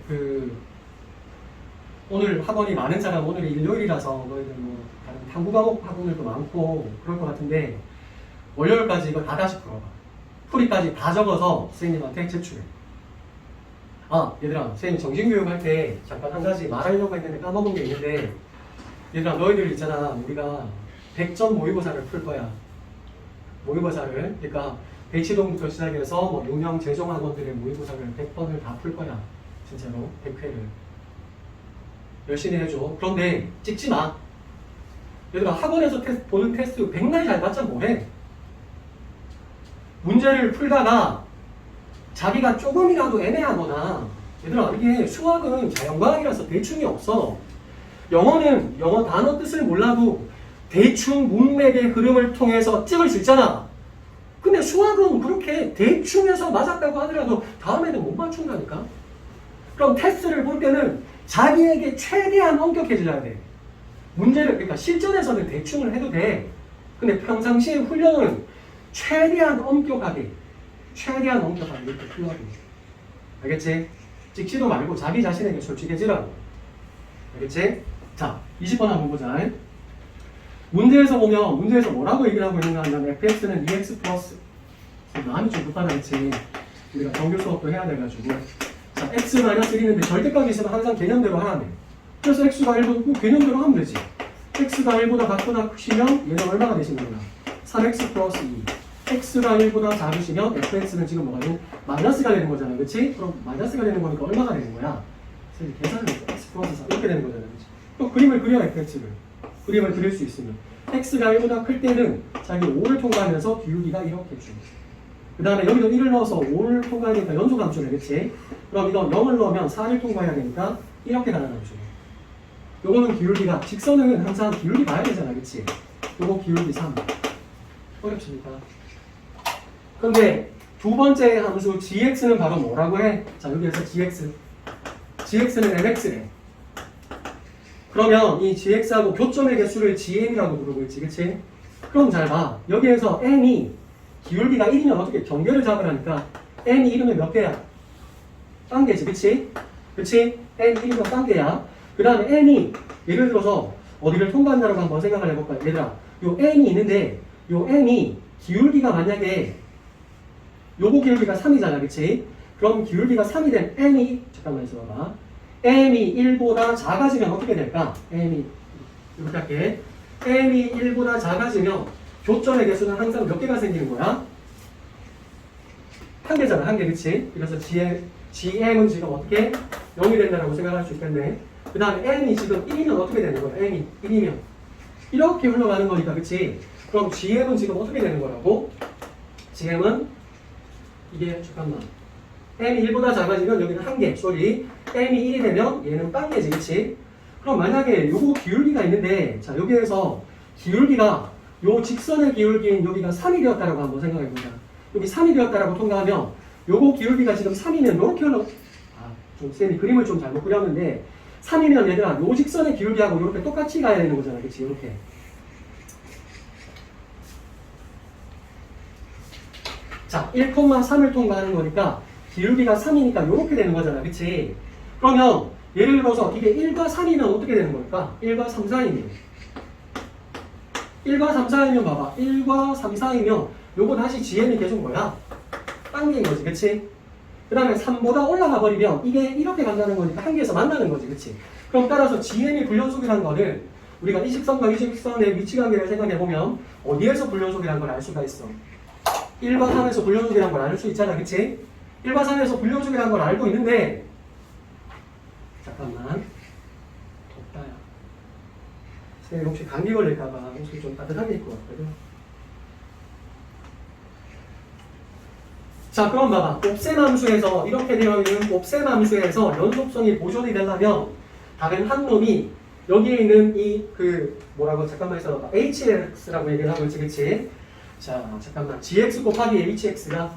오늘 학원이 많은 사람, 오늘이 일요일이라서 너희들 뭐 다른 탐구 과목 학원들도 많고 그럴 것 같은데 월요일까지 이거 다 다시 풀어봐. 풀이까지 다 적어서 선생님한테 제출해. 아, 얘들아, 선생님 정신교육 할 때 잠깐 한 가지 말하려고 했는데 까먹은 게 있는데, 얘들아, 너희들 있잖아. 우리가 100점 모의고사를 풀 거야. 모의고사를. 그러니까 대치동부터 시작해서 뭐 유명 재종학원들의 모의고사를 100번을 다 풀 거야. 진짜로 100회를. 열심히 해줘. 그런데 찍지 마. 얘들아, 학원에서 보는 테스트 100날 잘 봤자 뭐해? 문제를 풀다가 자기가 조금이라도 애매하거나, 얘들아, 이게 수학은 자연과학이라서 대충이 없어. 영어는 영어 단어 뜻을 몰라도 대충 문맥의 흐름을 통해서 찍을 수 있잖아. 근데 수학은 그렇게 대충 해서 맞았다고 하더라도 다음에는 못 맞춘다니까. 그럼 테스트를 볼 때는 자기에게 최대한 엄격해져야 돼. 문제를, 그러니까 실전에서는 대충을 해도 돼. 근데 평상시에 훈련은 최대한 엄격하게 이렇게 풀어야 돼. 알겠지? 찍지도 말고 자기 자신에게 솔직해지라고. 알겠지? 자, 20번 한번 보자. 문제에서 보면, 문제에서 뭐라고 얘기를 하고 있는가 하면 fx는 2x 플러스, 마음이 좀 급하다 했지. 우리가 정규 수업도 해야 돼가지고. 자, x-1인데 절대값이 있으면 항상 개념대로 하라네. 그래서 x가 1보다 개념대로 하면 되지. x가 1보다 같거나 크시면 얘는 얼마가 되시는 거야? 3x 플러스 2. x가 1보다 작으시면 fx는 지금 뭐가 되는? 마이너스가 되는 거잖아. 그치? 그럼 마이너스가 되는 거니까 얼마가 되는 거야? 그래서 계산을 해서 x 플러스 4 이렇게 되는 거잖아. 그치? 또 그림을 그려 fx를. 그림을 그릴 수 있으면. x가 1보다 클 때는 자기 5를 통과하면서 기울기가 이렇게 주. 그 다음에 여기도 1을 넣어서 5를 통과해야 되니까 연소감수네. 그치? 그럼 이거 0을 넣으면 4를 통과해야 되니까 이렇게 가는 감수. 요거는 기울기가, 직선은 항상 기울기 봐야 되잖아. 그치? 요거 기울기 3. 어렵습니까? 근데 두 번째 함수 gx는 바로 뭐라고 해? 자, 여기에서 gx는 mx래. 그러면 이 gx하고 교점의 개수를 gm이라고 부르고 있지, 그치? 그럼 잘 봐. 여기에서 m이 기울기가 1이면 어떻게 경계를 잡으라니까 m이 1이면 몇 개야? 딴개지, 그치? 그치? m 1이면 딴개야. 그 다음에 m이 예를 들어서 어디를 통과한다고 한번 생각을 해볼까요? 얘들아, 요 m이 있는데 요 m이 기울기가 만약에 요거 기울기가 3이잖아, 그치? 그럼 기울기가 3이 된 m이, 잠깐만 있어봐봐. m이 1보다 작아지면 어떻게 될까? m이, 이렇게 할게. m이 1보다 작아지면 교점의 개수는 항상 몇 개가 생기는 거야? 한 개잖아, 한 개, 그치? 그래서 gm은 지금 어떻게? 0이 된다고 생각할 수 있겠네. 그 다음에 m이 지금 1이면 어떻게 되는 거야? m이 1이면. 이렇게 흘러가는 거니까, 그치? 그럼 gm은 지금 어떻게 되는 거라고? gm은 이게, 잠깐만. m이 1보다 작아지면 여기는 한 개, m이 1이 되면 얘는 빵개지, 그치? 그럼 만약에 요거 기울기가 있는데, 자, 여기에서 기울기가, 요 직선의 기울기인 여기가 3이 되었다라고 한번 생각해보자. 여기 3이 되었다라고 통과하면, 요거 기울기가 지금 3이면 요렇게 좀 쌤이 그림을 좀 잘못 그렸는데, 3이면 얘들아, 요 직선의 기울기하고 요렇게 똑같이 가야 되는 거잖아, 그치? 요렇게. 자, 1,3을 통과하는 거니까 기울기가 3이니까 이렇게 되는 거잖아. 그치? 그러면 예를 들어서 이게 1과 3이면 어떻게 되는 걸까? 1과 3, 4이면 1과 3, 4이면 봐봐. 1과 3, 4이면 요거 다시 gm이 계속 뭐야? 빵개인 거지. 그치? 그 다음에 3보다 올라가 버리면 이게 이렇게 간다는 거니까 한 개에서 만나는 거지. 그치? 그럼 따라서 gm이 불연속이라는 거를 우리가 이 직선과 이 직선의 위치 관계를 생각해보면 어디에서 불연속이라는 걸 알 수가 있어. 1과 3에서 불연속이라는 걸 알 수 있잖아. 그치? 1과 3에서 불연속이라는 걸 알고 있는데, 잠깐만. 덥다야. 쌤 혹시 감기 걸릴까봐 옷을 좀 따뜻하게 입고 왔거든. 자, 그럼 봐봐. 곱셈 함수에서 이렇게 되어 있는 곱셈 함수에서 연속성이 보존이 되려면 다른 한 놈이 여기에 있는 이 뭐라고 잠깐만 있어봐. hx라고 얘기를 하고 있지, 그치? 자, 잠깐만. gx 곱하기 hx가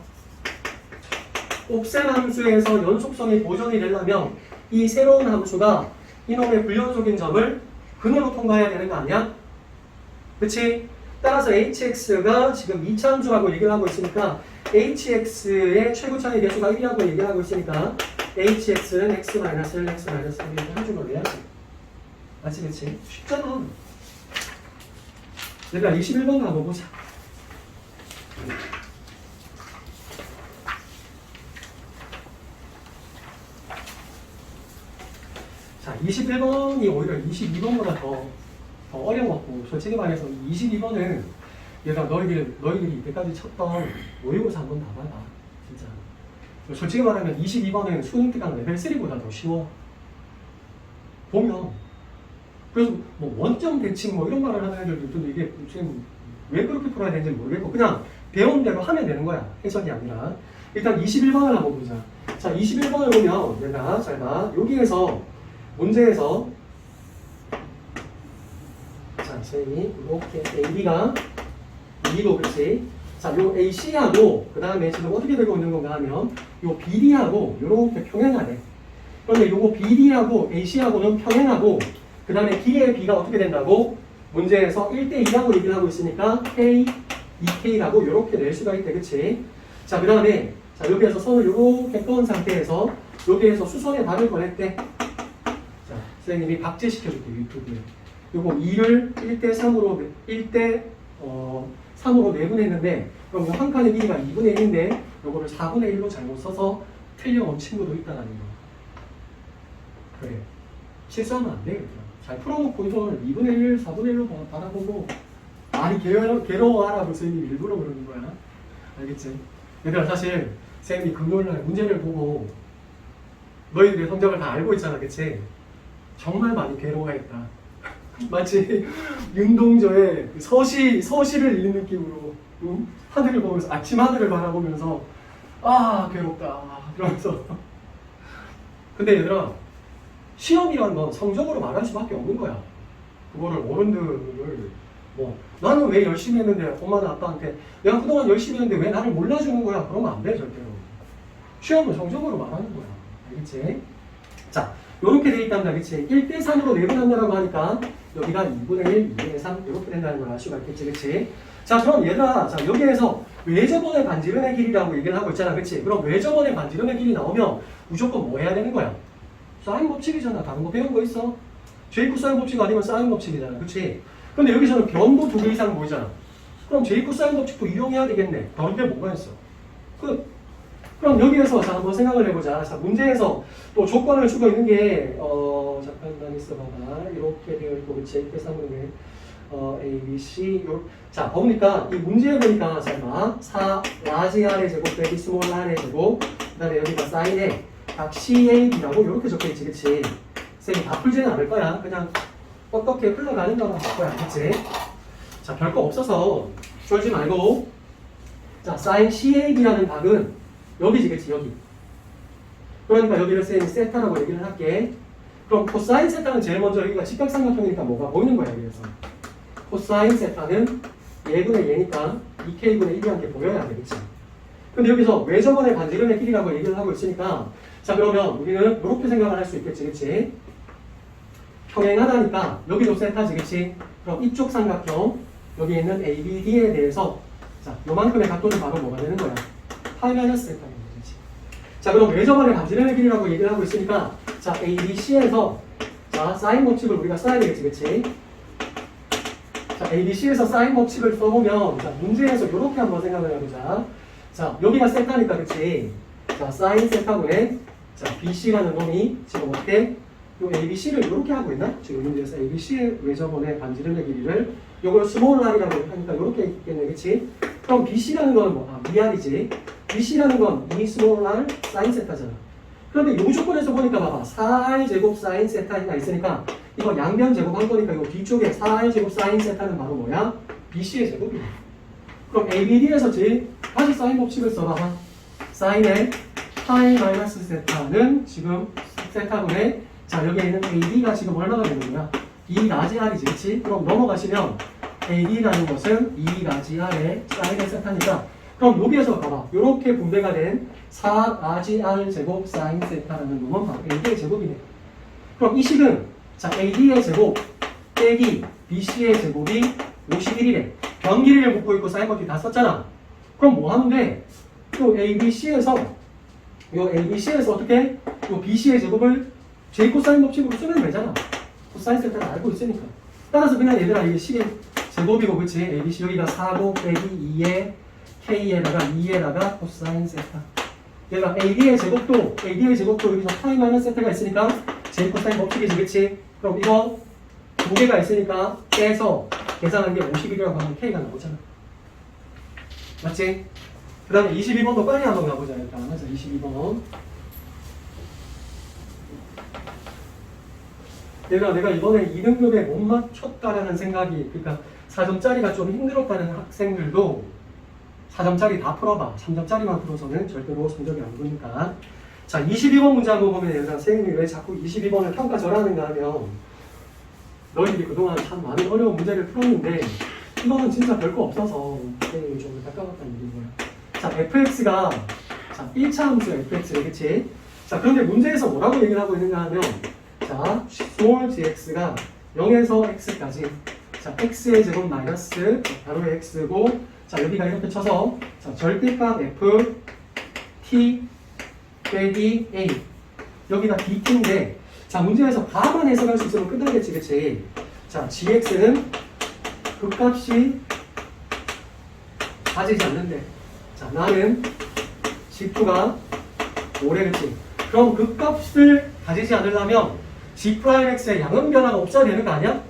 곱셈 함수에서 연속성이 보존이 되려면 이 새로운 함수가 이놈의 불연속인 점을 근으로 통과해야 되는 거 아니야? 그치? 따라서 hx가 지금 2차 함수라고 얘기를 하고 있으니까 hx의 최고차의 개수가 1이라고 얘기를 하고 있으니까 hx는 x-1, x-3 해주면 돼야지. 맞지, 그치? 쉽잖아. 얘들아 21번 가보자. 자, 21번이 오히려 22번보다 더 어려웠고, 솔직히 말해서 22번은 얘가 너희들이 이때까지 쳤던 모의고사 한번 다 봐봐. 진짜. 솔직히 말하면 22번은 수능 특강 레벨 3보다 더 쉬워. 보면. 그래서 뭐 원점 대칭 뭐 이런 말을 하는 애들도 있던데 이게 지금 왜 그렇게 풀어야 되는지 모르겠고 그냥 배운 대로 하면 되는 거야. 해석이 아니라. 일단 21번을 한번 보자. 자, 21번을 보면 내가 잘 봐. 여기에서 문제에서 자, 선생님이 이렇게 AB가 2도 그렇지. 자, 요 AC하고 그 다음에 지금 어떻게 되고 있는 건가 하면 요 BD하고 이렇게 평행하네. 그런데 요거 BD하고 AC하고는 평행하고 그 다음에 D의 B가 어떻게 된다고? 문제에서 1대2라고 얘기를 하고 있으니까 K, 2K라고 이렇게 낼 수가 있대. 그치? 자, 그 다음에 자, 여기에서 선을 이렇게 꺼은 상태에서 여기에서 수선에 발을 꺼냈대. 자, 선생님이 박제시켜줄게 유튜브에. 요거 2를 1대3으로 3으로 내분했는데 그럼 한 칸의 길이가 2분의 1인데 요거를 4분의 1로 잘못 써서 틀려온 친구도 있다는 거. 그래. 실수하면 안 돼. 잘 풀어놓고 이걸 2분의 1, 4분의 1로 받아보고 많이 괴로워하라고 선생님이 일부러 그러는 거야. 알겠지? 얘들아 사실 선생님이 금요일날 문제를 보고 너희들의 성적을 다 알고 있잖아. 그치? 정말 많이 괴로워했다. 마치 윤동저의 서시를 읽는 느낌으로 응? 하늘을 보면서 아침 하늘을 바라보면서 아 괴롭다 그러면서 근데 얘들아 시험이란 건 성적으로 말할 수밖에 없는 거야. 그거를 어른들을 뭐 나는 왜 열심히 했는데 엄마나 아빠한테 내가 그동안 열심히 했는데 왜 나를 몰라주는 거야 그러면 안 돼 절대로. 시험은 성적으로 말하는 거야. 알겠지? 자 요렇게 돼 있단다. 그치? 1대3으로 내분한다라고 하니까 여기가 2분의 1, 2분의 3 이렇게 된다는 걸 알 수가 있겠지. 그치? 자 그럼 얘들아 자 여기에서 외접원의 반지름의 길이라고 얘기를 하고 있잖아. 그치? 그럼 외접원의 반지름의 길이 나오면 무조건 뭐 해야 되는 거야? 사인 법칙이잖아. 다른 거 배운 거 있어? 제이크 사인 법칙 아니면 사인 법칙이잖아. 그치? 근데 여기서는 변도 2개 이상 보이잖아. 그럼 제이크 사인 법칙도 이용해야 되겠네. 다른 게 뭐가 있어? 그럼 여기에서 자 한번 생각을 해보자. 자 문제에서 또 조건을 주고 있는 게 잠깐만 있어봐봐. 이렇게 되어 있고 그치? 이렇게 사물에 A, B, C 자 보니까 이 문제에 보니까 잘 봐. 4 라지 R의 제곱 빼기 스몰 R의 제곱 그 다음에 여기가 사인에 각 CAB라고 이렇게 적혀있지. 그치? 선생님 다 풀지는 않을 거야. 그냥 어떻게 흘러가는 거만 볼 거야. 그치? 자 별거 없어서 쫄지 말고 자 사인 CAB라는 각은 여기지. 그치? 여기 그러니까 여기를 선생님이 세타라고 얘기를 할게. 그럼 코사인 세타는 제일 먼저 여기가 직각삼각형이니까 뭐가 보이는 거야. 여기에서 코사인 세타는 얘분의 얘니까 2K분의 1이 함께 보여야 돼. 그치? 근데 여기서 외접원의 반지름의 길이라고 얘기를 하고 있으니까 자 그러면 우리는 이렇게 생각을 할 수 있겠지. 그치? 평행하다니까 여기도 세타지. 그치? 그럼 이쪽 삼각형 여기 있는 ABD에 대해서 자 요만큼의 각도는 바로 뭐가 되는 거야? 파이 마이너스 세타인 거지. 자 그럼 외접원의 반지름의 길이라고 얘기를 하고 있으니까 자 ABC에서 자 사인 법칙을 우리가 써야 되겠지. 그치? 자 ABC에서 사인 법칙을 써보면 자 문제에서 이렇게 한번 생각을 해보자. 자 여기가 세타니까 그치? 자 사인 세타분의 자 BC라는 놈이 지금 어떻게? 요 ABC를 이렇게 하고 있나? 지금 문제에서 ABC의 외접원의 반지름의 길이를 요걸 스몰 r이라고 하니까 이렇게 있겠네. 그치? 그럼 BC라는 건 뭐? BR이지. BC라는 건 2 스몰 r 사인 세타잖아. 그런데 요 조건에서 보니까 봐봐. 4r 제곱 사인 세타가 있으니까 이거 양변 제곱한 거니까 이거 뒤쪽에 4r 제곱 사인 세타는 바로 뭐야? BC의 제곱이야. 그럼 ABD에서 다시 사인 법칙을 써봐봐. 사인의 파이 마이너스 세타는 지금 세타분의 자 여기에 있는 AD가 지금 얼마가 되는 거야? 2 라지 R이지. 그치? 그럼 넘어가시면 AD라는 것은 2 라지 R의 사인의 세타니까 그럼 여기에서 봐봐. 이렇게 분배가 된 4RGR 제곱 사인 세타라는 놈은 바로 AD의 제곱이네. 그럼 이 식은 자 AD의 제곱 빼기 BC의 제곱이 51이래. 변기를 묶고 있고 사인 법칙 다 썼잖아. 그럼 뭐 하면 돼? 요 ABC에서 어떻게? 요 BC의 제곱을 J 코사인 법칙으로 쓰면 되잖아. 코사인 세타를 알고 있으니까. 따라서 그냥 얘들아 이게 식의 제곱이고 그치? ABC 여기가 4고 빼기 2에 K에다가 2에다가 코사인 세타. 얘가 AD의 제곱도 여기서 파이 마이너스 세타가 있으니까 J 코사인 법칙이지 그치? 그럼 이거 두 개가 있으니까 빼서 계산한 게 51이라고 하면 K가 나오잖아. 맞지? 그 다음에 22번도 빨리 한번 가보자. 일단 맞아 22번. 내가 이번에 2등급에 못 맞췄다라는 생각이, 그러니까 4점짜리가 좀 힘들었다는 학생들도 4점짜리 다 풀어봐. 3점짜리만 풀어서는 절대로 성적이 안 오르니까. 자, 22번 문제 한번 보면 얘들아, 선생님이 왜 자꾸 22번을 평가 절하는가 하면 너희들이 그동안 참 많은 어려운 문제를 풀었는데 이거는 진짜 별거 없어서 선생님이 좀 깎아봤다는 얘기인 거야. 자, fx가 자 1차 함수 fx래, 그치? 자, 그런데 문제에서 뭐라고 얘기를 하고 있는가 하면 자, small gx가 0에서 x까지 자, x의 제곱 마이너스 바로 x고 자, 여기가 이렇게 쳐서 자, 절대값 f t 빼기 a 여기가 dt인데 자, 문제에서 가만 해석할 수 있으면 끝나겠지, 그치? 자, gx는 극값이 가지지 않는데 자, 나는 g2가 5래, 그치? 그럼 극값을 가지지 않으려면 g'x의 양은 변화가 없어야 되는 거 아니야?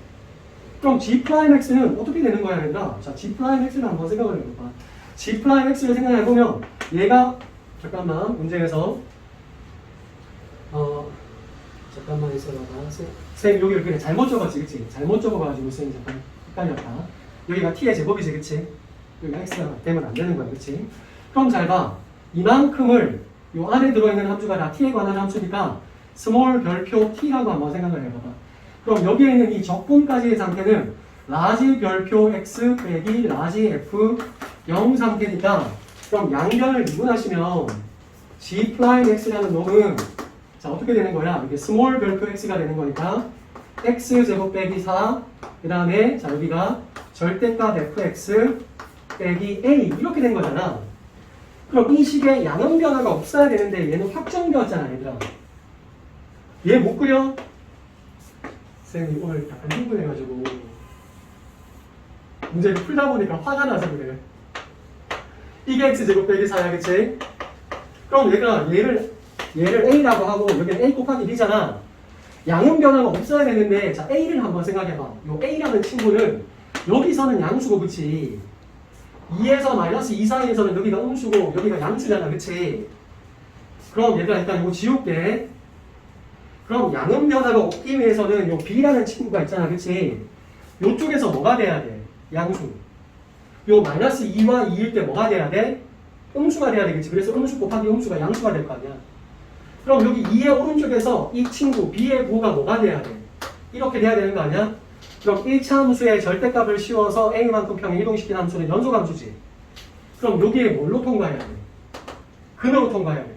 그럼 g'x는 어떻게 되는 거야, 된다? 자, g'x를 한번 생각을 해볼까? g'x를 생각해보면 얘가 잠깐만 문제에서 잠깐만 있어봐. 쌤 여기를 그냥 잘못 적었지, 그치? 잘못 적어가지고 쌤이 잠깐 헷갈렸다. 여기가 t의 제곱이지, 그치? 여기가 x가 되면 안 되는 거야, 그치? 그럼 잘 봐. 이만큼을 요 안에 들어있는 함수가 다 t에 관한 함수니까 스몰 별표 t라고 한번 생각을 해봐봐. 그럼 여기에 있는 이 적분까지의 상태는 라지 별표 x 빼기 라지 f 0 상태니까 그럼 양변을 미분하시면 g'x라는 놈은 자, 어떻게 되는 거야? 이게 스몰 별표 x가 되는 거니까 x제곱 빼기 4 그 다음에 자 여기가 절대값 fx 빼기 a 이렇게 된 거잖아. 그럼 이 식에 양은 변화가 없어야 되는데 얘는 확정되었잖아, 얘들아. 얘 못 그려? 쌤이 오늘 약간 흥분해가지고 문제를 풀다 보니까 화가 나서 그래. 이게 x제곱 빼기 4야, 그치? 그럼 얘가 얘를 a라고 하고 여기는 a 곱하기 b잖아. 양은 변화가 없어야 되는데 자 a를 한번 생각해봐. 요 a라는 친구는 여기서는 양수고, 그치? 2에서 마이너스 2 사이에서는 여기가 음수고 여기가 양수잖아, 그치? 그럼 얘들아 일단 이거 지울게. 그럼 양은 변화가 없기 위해서는 요 b라는 친구가 있잖아, 그치? 요쪽에서 뭐가 돼야 돼? 양수. 요 마이너스 2와 2일 때 뭐가 돼야 돼? 음수가 돼야 되겠지. 그래서 음수 곱하기 음수가 양수가 될 거 아니야. 그럼 여기 2의 오른쪽에서 이 친구 b의 부호가 뭐가 돼야 돼? 이렇게 돼야 되는 거 아니야? 그럼 1차 함수의 절대값을 씌워서 a만큼 평행 이동시킨 함수는 연속함수지. 그럼 여기에 뭘로 통과해야 돼? 근으로 통과해야 돼.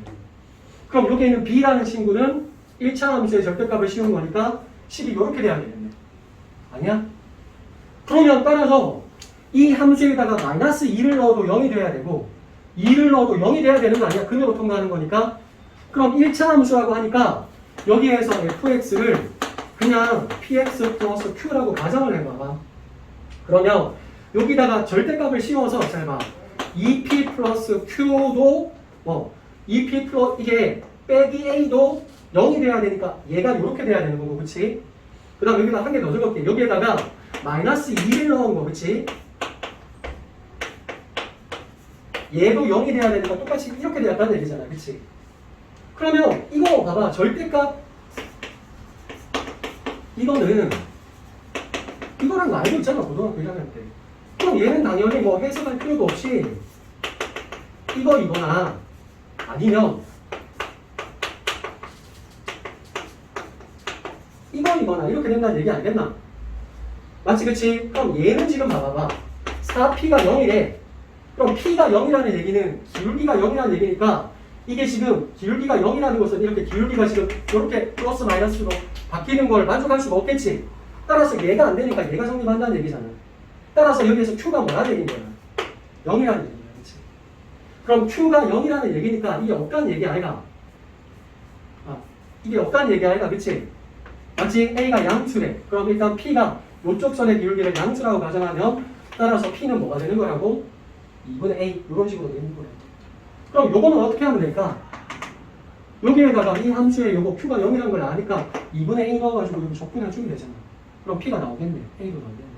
그럼 여기에 있는 b라는 친구는 1차 함수의 절대값을 씌운 거니까 식이 이렇게 돼야 되겠네. 아니야? 그러면 따라서 이 함수에다가 마이너스 2를 넣어도 0이 돼야 되고 2를 넣어도 0이 돼야 되는 거 아니야? 근으로 통과하는 거니까. 그럼 1차 함수라고 하니까 여기에서 fx를 그냥 px 플러스 q라고 가정을 해봐봐. 그러면 여기다가 절대값을 씌워서 잘 봐. 2p 플러스 q도 2p 플러스 이게 빼기 a도 0이 돼야 되니까 얘가 이렇게 돼야 되는 거고, 그치? 그 다음 여기다 한 개 더 적을게. 여기에다가 마이너스 2를 넣은 거, 그치? 얘도 0이 돼야 되니까 똑같이 이렇게 되었다는 얘기잖아, 그치? 그러면 이거 봐봐. 절대값 이거는 이거랑 알고 있잖아, 고등학교 1학년 때. 그럼 얘는 당연히 뭐 해석할 필요도 없이 이거나 아니면 이거나 이렇게 된다는 얘기 알겠나? 맞지, 그치? 그럼 얘는 지금 봐봐봐. 4p가 0이래. 그럼 P가 0이라는 얘기는 기울기가 0이라는 얘기니까 이게 지금 기울기가 0이라는 것은 이렇게 기울기가 지금 이렇게 플러스 마이너스로 바뀌는 걸 만족할 수가 없겠지. 따라서 얘가 안 되니까 얘가 성립한다는 얘기잖아. 따라서 여기에서 Q가 뭐라는 얘기인 거야? 0이라는 얘기야. 그치? 그럼 Q가 0이라는 얘기니까 이게 없다는 얘기 아이가? 이게 없다는 얘기 아이가? 그치? 마치 A가 양수래. 그럼 일단 P가 이쪽 선의 기울기를 양수라고 가정하면 따라서 P는 뭐가 되는 거라고? 2분의 A 이런 식으로 되는 거라고. 그럼 요거는 어떻게 하면 될까? 여기에다가 이 함수에 요거 Q가 0이라는 걸 아니까 2분의 A 넣어가지고 여기 적분해주면 되잖아. 그럼 P가 나오겠네. A도 나오겠네.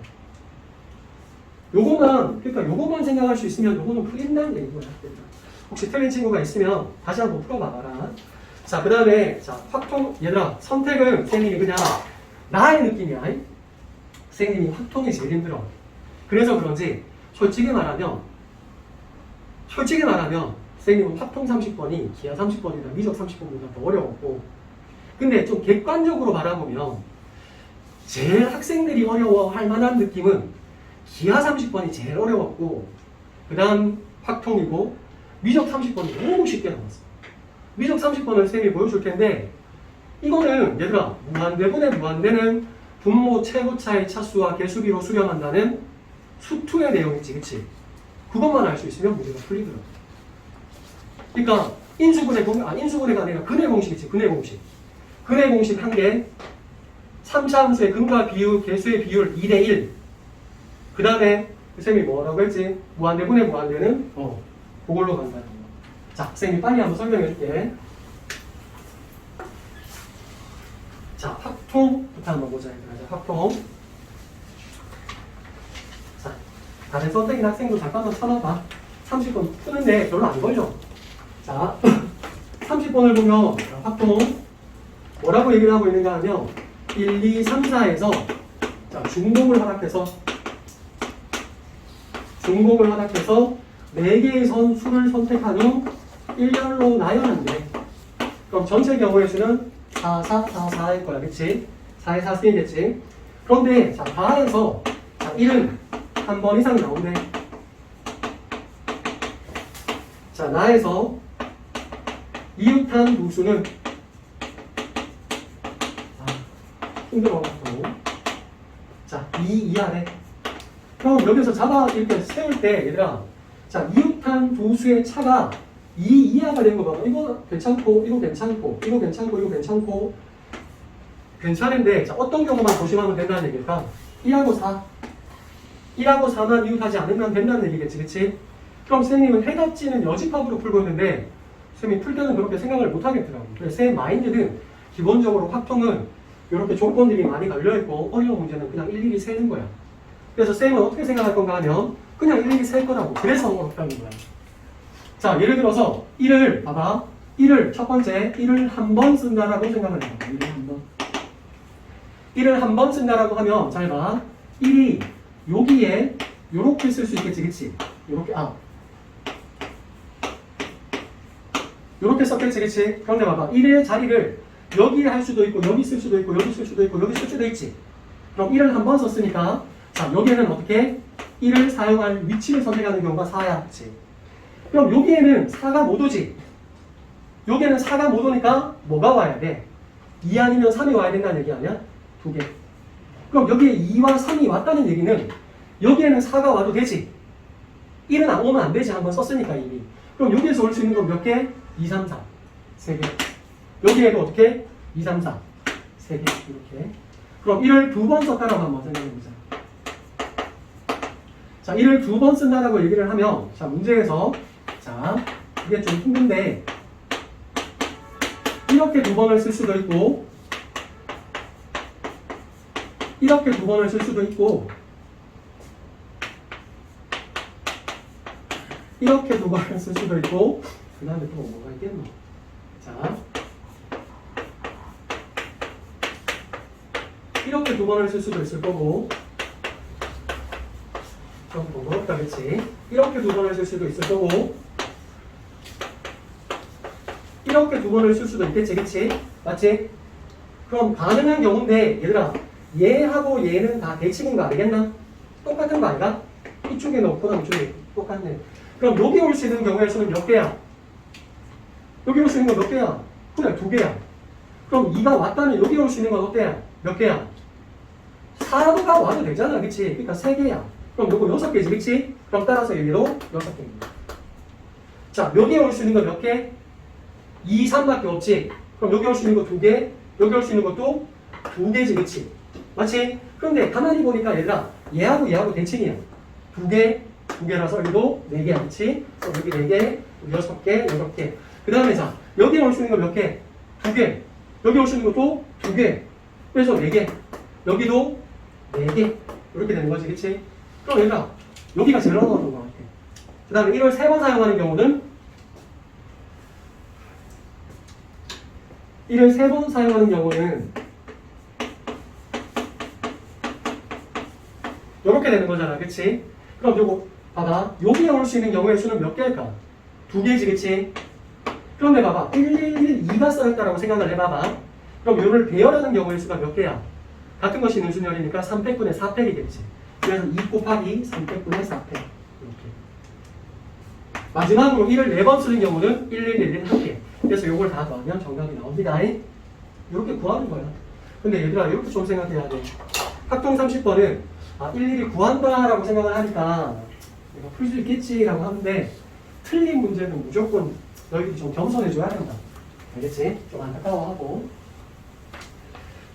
요거만, 그러니까 요거만 생각할 수 있으면 요거는 풀린다는 얘기인 거야. 혹시 틀린 친구가 있으면 다시 한번 풀어봐라. 자, 그 다음에, 자, 확통, 얘들아, 선택은 선생님이 그냥 나의 느낌이야. 선생님이 확통이 제일 힘들어. 그래서 그런지, 솔직히 말하면, 선생님은 확통 30번이 기하 30번이나 미적 30번보다 더 어려웠고, 근데 좀 객관적으로 바라보면, 제일 학생들이 어려워할 만한 느낌은 기하 30번이 제일 어려웠고, 그 다음 확통이고, 미적 30번이 너무 쉽게 나왔어. 미적 30번을 선생님이 보여줄 텐데, 이거는 얘들아, 무한대분의 무한대는 분모 최고차의 차수와 개수비로 수렴한다는 수투의 내용이지, 그치? 그것만 알 수 있으면 문제가 풀리더라고. 그러니까 인수분해가 아니라 근해 공식이지, 근해 공식. 근해 공식 한 개, 3차 함수의 근과 비율, 개수의 비율 2대1. 그 다음에 선생님이 뭐라고 했지? 무한대분의 무한대는 그걸로 간다는 거. 자, 선생님이 빨리 한번 설명해 줄게. 자, 확통부터 한번 보자. 자, 확통. 자, 다른 선택인 학생도 잠깐만 쳐놔봐. 30번 푸는데 별로 안 걸려. 자, 30번을 보면 확통 뭐라고 얘기를 하고 있는가 하면 1, 2, 3, 4에서 자, 중복을 허락해서 4개의 수를 선택한 후 1열로 나열한대. 그럼 전체 경우의 수는 4, 4, 4, 4일 거야. 그치? 4에 4 쓰이겠지? 그런데 자, 4에서 자, 1은 한 번 이상 나온대. 자, 나에서 이웃한 누수는 힘들어갖고 자, 2 이하래. 그럼 여기서 잡아 이렇게 세울 때 얘들아, 자, 이웃한 두 수의 차가 2 이하가 된 거 봐봐. 이거 괜찮고, 이거 괜찮고, 이거 괜찮고, 이거 괜찮고, 괜찮은데, 자, 어떤 경우만 조심하면 된다는 얘기일까? 1하고 4. 1하고 4만 이웃하지 않으면 된다는 얘기겠지, 그치? 그럼 선생님은 해답지는 여집합으로 풀고 있는데, 선생님이 풀 때는 그렇게 생각을 못 하겠더라고. 그래서 제 마인드는 기본적으로 확통은 이렇게 조건들이 많이 걸려있고, 어려운 문제는 그냥 일일이 세는 거야. 그래서 쌤은 어떻게 생각할 건가 하면 그냥 일일이 셀 거라고. 그래서 어렵다는 거야. 자, 예를 들어서 1을 봐봐. 1을 첫 번째 1을 한 번 쓴다라고 생각을 해봐. 1을 한 번. 1을 한 번 쓴다라고 하면 잘 봐. 1이 여기에 요렇게 쓸 수 있겠지, 그치? 요렇게 요렇게 썼겠지, 그치? 그런데 봐봐. 1의 자리를 여기에 할 수도 있고 여기 쓸 수도 있고 여기 쓸 수도 있고 여기 쓸 수도 있지. 그럼 1을 한 번 썼으니까 자, 여기에는 어떻게? 1을 사용할 위치를 선택하는 경우가 4야. 그치? 그럼 여기에는 4가 못 오지? 여기에는 4가 못 오니까 뭐가 와야 돼? 2 아니면 3이 와야 된다는 얘기 아니야? 2개. 그럼 여기에 2와 3이 왔다는 얘기는 여기에는 4가 와도 되지? 1은 안 오면 안 되지. 한번 썼으니까 이미. 그럼 여기에서 올 수 있는 건 몇 개? 2, 3, 4. 3개. 여기에도 어떻게? 2, 3, 4. 3개. 이렇게. 그럼 1을 2번 썼다라고 한번 생각해보자. 자, 1을 2번 쓴다라고 얘기를 하면, 자, 문제에서, 자, 이게 좀 힘든데, 이렇게 2번을 쓸 수도 있고, 이렇게 2번을 쓸 수도 있고, 이렇게 2번을 쓸 수도 있고, 그 다음에 또 뭐가 있겠노? 자, 이렇게 2번을 쓸 수도 있을 거고, 좀 번거롭다, 그치? 이렇게 2번을 쓸 수도 있을 거고, 이렇게 2번을 쓸 수도 있겠지, 그치? 맞지? 그럼 가능한 경우인데, 얘들아, 얘하고 얘는 다 대칭인 거 알겠나? 똑같은 거 아닌가? 이쪽에 넣고 이쪽에 똑같네. 그럼 여기 올 수 있는 경우의 수는 몇 개야? 여기 올 수 있는 건 몇 개야? 그냥 2개야. 그럼 2가 왔다면 여기 올 수 있는 건 어때요? 몇 개야? 4가 와도 되잖아, 그치? 그러니까 3개야. 그럼 요거 6개지, 그치? 그럼 따라서 여기도 6개입니다. 자, 여기에 올 수 있는 거 몇 개? 2, 3밖에 없지? 그럼 여기 올 수 있는 거 2개? 여기 올 수 있는 것도 2개지, 그치? 맞지? 그런데 가만히 보니까 얘들아, 얘하고 대칭이야. 2개라서 여기도 4개야, 그치? 여기 4개, 6개, 6개. 그 다음에 자, 여기에 올 수 있는 거 몇 개? 2개. 여기 올 수 있는 것도 2개. 그래서 4개. 여기도 4개. 이렇게 되는 거지, 그치? 그럼 얘들아, 여기가 제일 어려운 것 같아. 그 다음에 1을 3번 사용하는 경우는 1을 3번 사용하는 경우는 이렇게 되는 거잖아, 그치? 그럼 요거 봐봐, 여기에 올 수 있는 경우의 수는 몇 개일까? 2개지, 그치? 그런데 봐봐, 112가 써있다라고 생각을 해봐봐. 그럼 요를 배열하는 경우의 수가 몇 개야? 같은 것이 있는 순열이니까 3팩분의 4팩이겠지. 그래서 2 곱하기 3팩분의 4팩. 이렇게. 마지막으로 1을 4번 쓰는 경우는 1111 1개. 그래서 요걸 다 더하면 정답이 나옵니다. 이렇게 구하는 거야. 근데 얘들아, 이렇게 좀 생각해야 돼. 학종 30번은 11이 구한다라고 생각을 하니까 내가 풀 수 있겠지라고 하는데 틀린 문제는 무조건 너희들이 좀 겸손해줘야 된다. 알겠지? 좀 안타까워하고.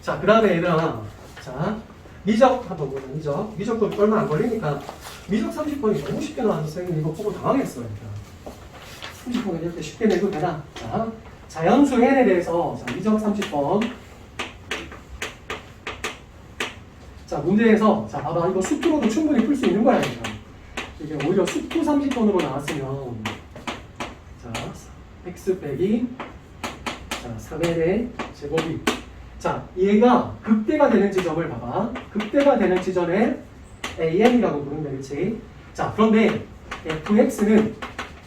자, 그 다음에 얘들아, 자, 미적 한번 보자. 미적도 얼마 안 걸리니까 미적 30번이 너무 쉽게 나와서 선생님 이거 보고 당황했어요. 얘들아. 30번을 이렇게 쉽게 내도 되나? 자, 자연수 n에 대해서 자, 미적 30번. 자, 문제에서 자, 봐봐. 이거 수투로도 충분히 풀 수 있는 거야. 얘들아. 이게 오히려 수투 30번으로 나왔으면 자, x 빼기 자, 3n의 제곱이 자, 얘가 극대가 되는 지점을 봐봐. 극대가 되는 지점에 AN이라고 부른다, 그치? 자, 그런데 FX는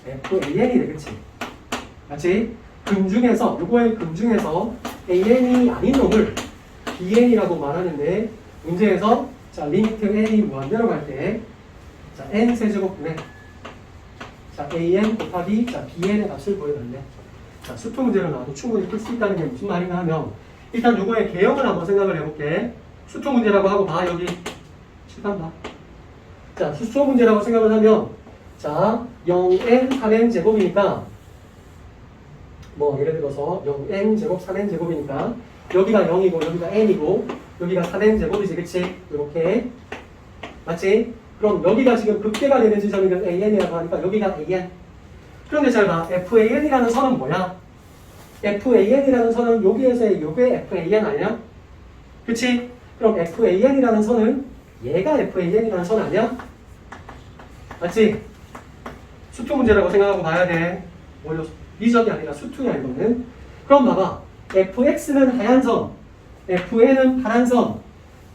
FAN이 되겠지? 맞지? 요거의 금 중에서 AN이 아닌 놈을 BN이라고 말하는데, 문제에서, 자, 리미트 N이 무한대로 갈 때, 자, N 세제곱분의, 자, AN 곱하기, 자, BN의 값을 보여달래. 자, 수투 문제로 나와도 충분히 풀 수 있다는 게 무슨 말인가 하면, 일단 요거의 개형을 한번 생각을 해볼게. 수투 문제라고 하고 봐. 여기 칠판 봐. 자, 수투 문제라고 생각을 하면 자, 0n 3n 제곱이니까 뭐 예를 들어서 0n 제곱 3n 제곱이니까 여기가 0이고 여기가 n이고 여기가 3n 제곱이지, 그치? 이렇게 맞지? 그럼 여기가 지금 극대가 되는 지점이면 an이라고 하니까 여기가 an. 그런데 잘 봐. fan이라는 선은 뭐야? FAN이라는 선은 여기에서의 요게 FAN 아니야? 그치? 그럼 FAN이라는 선은 얘가 FAN이라는 선 아니야? 맞지? 수투 문제라고 생각하고 봐야 돼. 오히려 미적이 아니라 수투야 이거는. 그럼 봐봐. FX는 하얀 선, FN은 파란 선.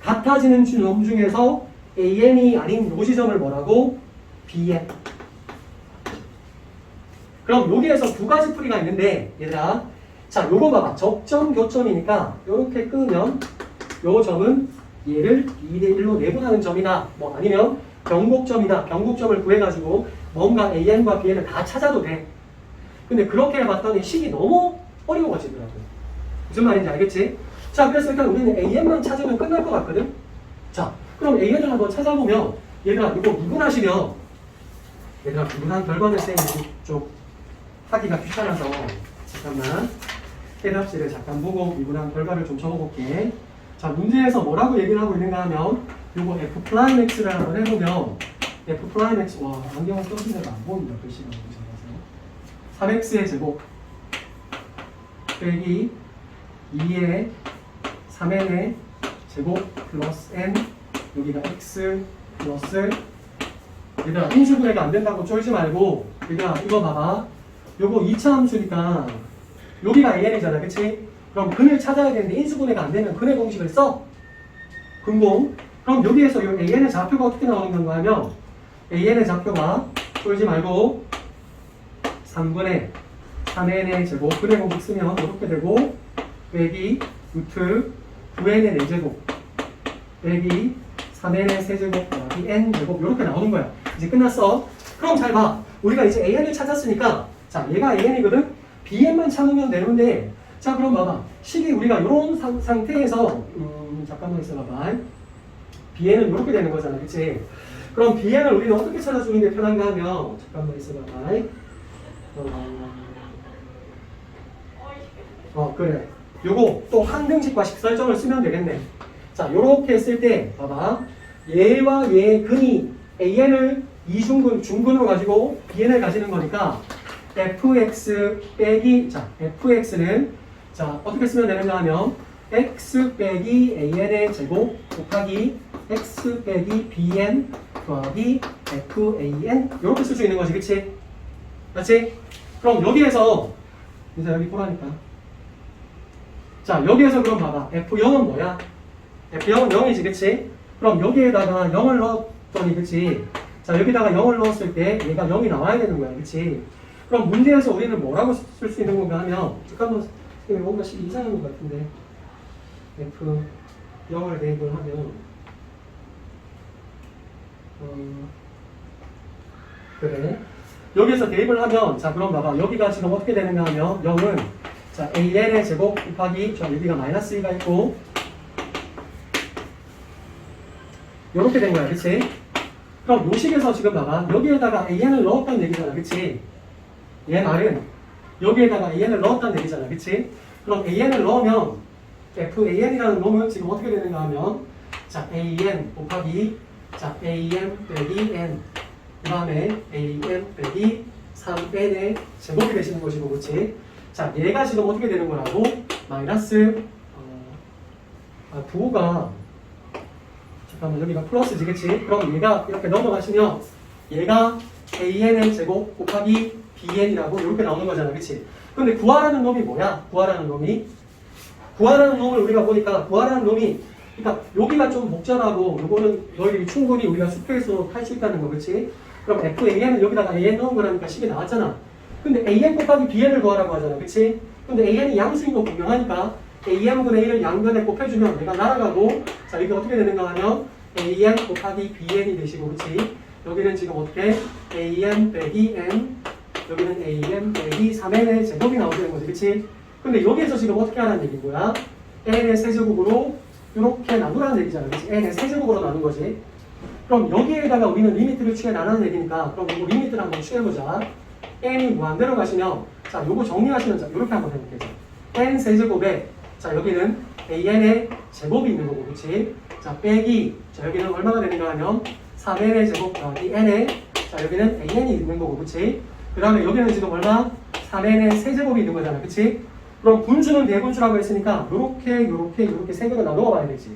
같아지는 점 중에서 AN이 아닌 요 지점을 뭐라고? BN. 그럼 여기에서 두 가지 풀이가 있는데 얘들아, 자, 요거 봐봐. 적점, 교점이니까 요렇게 끄면 요 점은 얘를 2대1로 내분하는 점이다. 뭐 아니면 변곡점이다. 변곡점을 구해가지고 뭔가 AN과 BN을 다 찾아도 돼. 근데 그렇게 해봤더니 식이 너무 어려워지더라고. 무슨 말인지 알겠지? 자, 그래서 일단 우리는 AN만 찾으면 끝날 것 같거든? 자, 그럼 AN을 한번 찾아보면 얘들아, 이거 미분하시면 얘들아, 미분한 결과는 쌤이 좀 하기가 귀찮아서 잠깐만 해답지를 잠깐 보고 미분한 결과를 좀 적어볼게. 자, 문제에서 뭐라고 얘기를 하고 있는가 하면 요거 F'X를 한번 해보면 F'X, 와, 안경을 써준 데가 안 보인다. 글씨가 너무 작아서 3X의 제곱 빼기 2의 3n의 제곱 플러스 n 여기가 x 플러스 얘들아, 인수분해가 안 된다고 쫄지 말고 얘들아, 이거 봐봐. 요거 2차 함수니까 여기가 an이잖아, 그치? 그럼 근을 찾아야 되는데 인수분해가 안 되면 근의 공식을 써. 근공. 그럼 여기에서 이 an의 좌표가 어떻게 나오는 건가 하면 an의 좌표가 쫄지 말고 3분의 3n의 제곱 근의 공식 쓰면 이렇게 되고 빼기 루트 9n의 4제곱 빼기 3n의 세제곱 더하기 n제곱 이렇게 나오는 거야. 이제 끝났어. 그럼 잘 봐. 우리가 이제 AN을 찾았으니까 자 얘가 AN이거든. BN만 찾으면 되는데 자 그럼 봐봐. 식이 우리가 이런 상태에서 잠깐만 있어봐봐. BN은 이렇게 되는 거잖아. 그치? 그럼 BN을 우리는 어떻게 찾아주는 게 편한가 하면 잠깐만 있어봐봐. 그래. 요거 또 항등식과 식설정을 쓰면 되겠네. 자, 요렇게 했을 때 봐봐. 얘와 얘의 근이 AN을 이중근, 중근으로 가지고 BN을 가지는 거니까 fx 빼기 자, fx는 자, 어떻게 쓰면 되는가 하면 x 빼기 AN의 제곱 곱하기 x 빼기 BN 더하기 FAN 요렇게 쓸 수 있는 거지. 그치? 맞지? 그럼 여기에서 이제 여기 보라니까. 자, 여기에서 그럼 봐봐. F0은 뭐야? F0은 0이지, 그치? 그럼 여기에다가 0을 넣었더니, 그치? 자, 여기다가 0을 넣었을 때 얘가 0이 나와야 되는 거야, 그치? 그럼 문제에서 우리는 뭐라고 쓸 수 있는 건가 하면, 잠깐만, 뭔가 이상한 것 같은데. F0을 대입을 하면, 그래. 여기에서 대입을 하면, 자, 그럼 봐봐. 여기가 지금 어떻게 되는가 하면, 0은 자, AN의 제곱 곱하기, 자, 여기가 마이너스 2가 있고, 요렇게 된 거야, 그치? 그럼 요 식에서 지금 봐봐. 여기에다가 AN을 넣었다는 얘기잖아, 그치? 얘 말은 여기에다가 AN을 넣었다는 얘기잖아, 그치? 그럼 AN을 넣으면, FAN이라는 놈은 지금 어떻게 되는가 하면, 자, AN 곱하기, 자, AN 빼기 N, 그 다음에 AN 빼기 3N의 제곱이 되시는 것이고, 그치? 자, 얘가 지금 어떻게 되는 거라고? 마이너스, 부호가, 잠깐만, 여기가 플러스지, 그치? 그럼 얘가 이렇게 넘어가시면, 얘가 AN의 제곱 곱하기 BN이라고 이렇게 나오는 거잖아, 그치? 근데 구하라는 놈이 뭐야? 구하라는 놈이? 구하라는 놈을 우리가 보니까, 구하라는 놈이, 그러니까 여기가 좀 복잡하고, 요거는 너희 충분히 우리가 수표에서 할 수 있다는 거, 그치? 그럼 FAN은 여기다가 AN 넣은 거라니까 식이 나왔잖아. 근데 AN 곱하기 BN을 구하라고 하잖아. 그치? 근데 AN이 양수인 거 분명하니까 AN분의 1을 양변에 곱해주면 얘가 날아가고 자, 이게 어떻게 되는가 하면 AN 곱하기 BN이 되시고 그치? 여기는 지금 어떻게? AN 빼기 N 여기는 AN 빼기 3N의 제곱이 나오는 거지. 그치? 근데 여기에서 지금 어떻게 하라는 얘기인 거야? N의 세제곱으로 이렇게 나누라는 얘기잖아. 그치? N의 세제곱으로 나눈 거지. 그럼 여기에다가 우리는 리미트를 취해 나누는 얘기니까 그럼 이거 리미트를 한번 취해보자. n이 무한대로 가시면 자 요거 정리하시면 자 요렇게 한번 해볼게요. n 세제곱에 자 여기는 an의 제곱이 있는 거고 그치? 자 빼기 자 여기는 얼마가 되는가 하면 3n의 제곱 더하기 n의 자 여기는 an이 있는 거고 그치? 그 다음에 여기는 지금 얼마? 3n의 세제곱이 있는 거잖아. 그치? 그럼 분수는 대분수라고 했으니까 요렇게 세 개가 나누어 봐야 되지.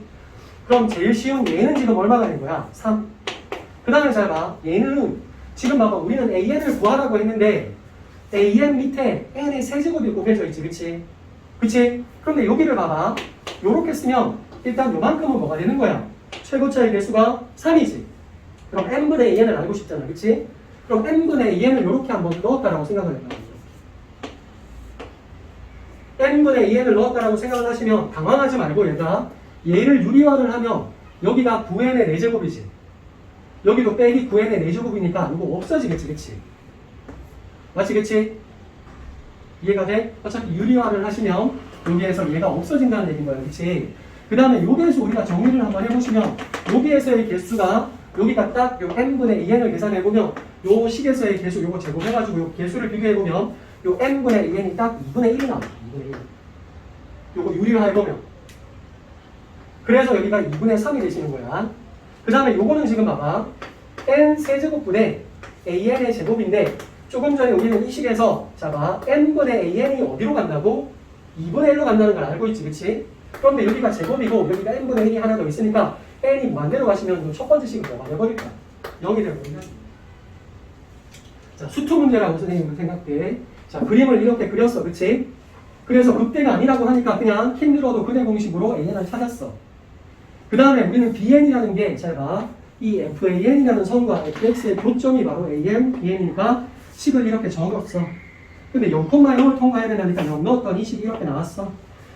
그럼 제일 쉬운 얘는 지금 얼마가 된 거야? 3. 그 다음에 잘 봐. 얘는 지금 봐봐. 우리는 AN을 구하라고 했는데 AN 밑에 N의 세제곱이 곱해져 있지. 그치? 그치? 그런데 여기를 봐봐. 요렇게 쓰면 일단 요만큼은 뭐가 되는 거야? 최고차의 개수가 3이지. 그럼 N분의 AN을 알고 싶잖아. 그치? 그럼 N분의 AN을 요렇게 한번 넣었다라고 생각을 해봐. N분의 AN을 넣었다라고 생각을 하시면 당황하지 말고 얘를 유리화를 하면 여기가 9N의 4제곱이지. 여기도 빼기 9n의 4제곱이니까 이거 없어지겠지, 그치? 맞지, 그치? 이해가 돼? 어차피 유리화를 하시면 여기에서 얘가 없어진다는 얘기인 거야, 그치? 그 다음에 여기에서 우리가 정리를 한번 해보시면 여기에서의 개수가 여기가 딱 요 n분의 2n을 계산해보면 요 식에서의 개수 요거 제곱해가지고 요 개수를 비교해보면 요 n분의 2n이 딱 2분의 1이 나와. 2분의 1. 요거 유리화해보면 그래서 여기가 2분의 3이 되시는 거야. 그 다음에 요거는 지금 봐봐. n 세제곱분의 an의 제곱인데 조금 전에 우리는 이 식에서 자 봐. n분의 an이 어디로 간다고? 2분의 1로 간다는 걸 알고 있지. 그치? 그런데 여기가 제곱이고 여기가 n분의 1이 하나 더 있으니까 n이 무한대로 가시면 첫 번째 식이 뭐가 돼버릴까? 0이 되버리면 자 수투 문제라고 선생님은 생각해. 자 그림을 이렇게 그렸어. 그치? 그래서 극대가 아니라고 하니까 그냥 힘들어도 근의 공식으로 an을 찾았어. 그 다음에 우리는 bn이라는 게 잘 봐. 이 fan이라는 선과 fx의 교점이 바로 an, bn이니까 식을 이렇게 적었어. 근데 0,0을 통과해야 되니까 0 넣었더니 식이 이렇게 나왔어.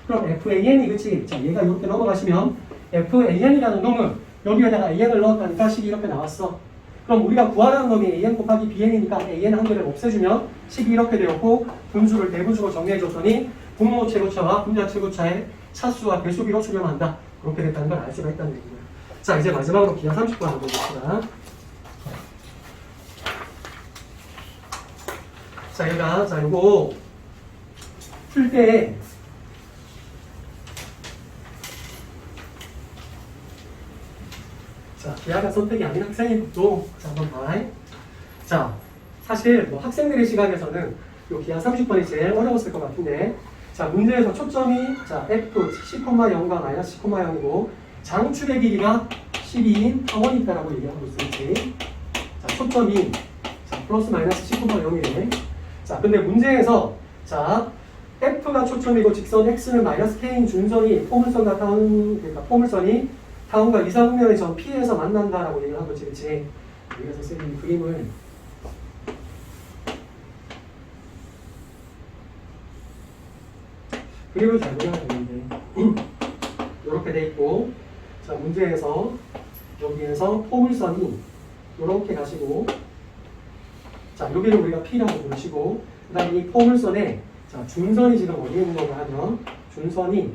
그럼 fan이 그치? 자 얘가 이렇게 넘어가시면 fan이라는 놈은 여기에다가 an을 넣었다니까 식이 이렇게 나왔어. 그럼 우리가 구하라는 놈이 an 곱하기 bn이니까 an 한 개를 없애주면 식이 이렇게 되었고 분수를 대분수로 정리해줬더니 분모 최고차와 분자 최고차의 차수와 배수비로 수렴한다. 그렇게 됐다는 걸 알 수가 있다는 얘기고요. 자, 이제 마지막으로 기하 30번 한번 봅시다. 자, 얘가, 자, 요거 풀 때 자, 기하가 선택이 아닌 학생도 자, 한번 봐. 자, 사실 뭐 학생들의 시각에서는 요 기하 30번이 제일 어려웠을 것 같은데 자, 문제에서 초점이 자, f 10,0과 마이너스 10,0이고 장축의 길이가 12인 타원이 있다라고 얘기하고 있을지 자, 초점이 자, 플러스 마이너스 10,0이래. 자, 근데 문제에서 자, f가 초점이고 직선 x는 마이너스 k인 준선이 포물선과 타원, 그러니까 포물선이 타원과 이사분면의 점 P에서 만난다라고 얘기를 한 거지, 그치? 여기서 선생님 그림을 잘 그려야 되는데 이렇게 돼 있고 자, 문제에서 여기에서 포물선이 이렇게 가시고 자, 여기를 우리가 P라고 부르시고 그 다음에 이 포물선에 자, 준선이 지금 어디에 있는 건가 하면 준선이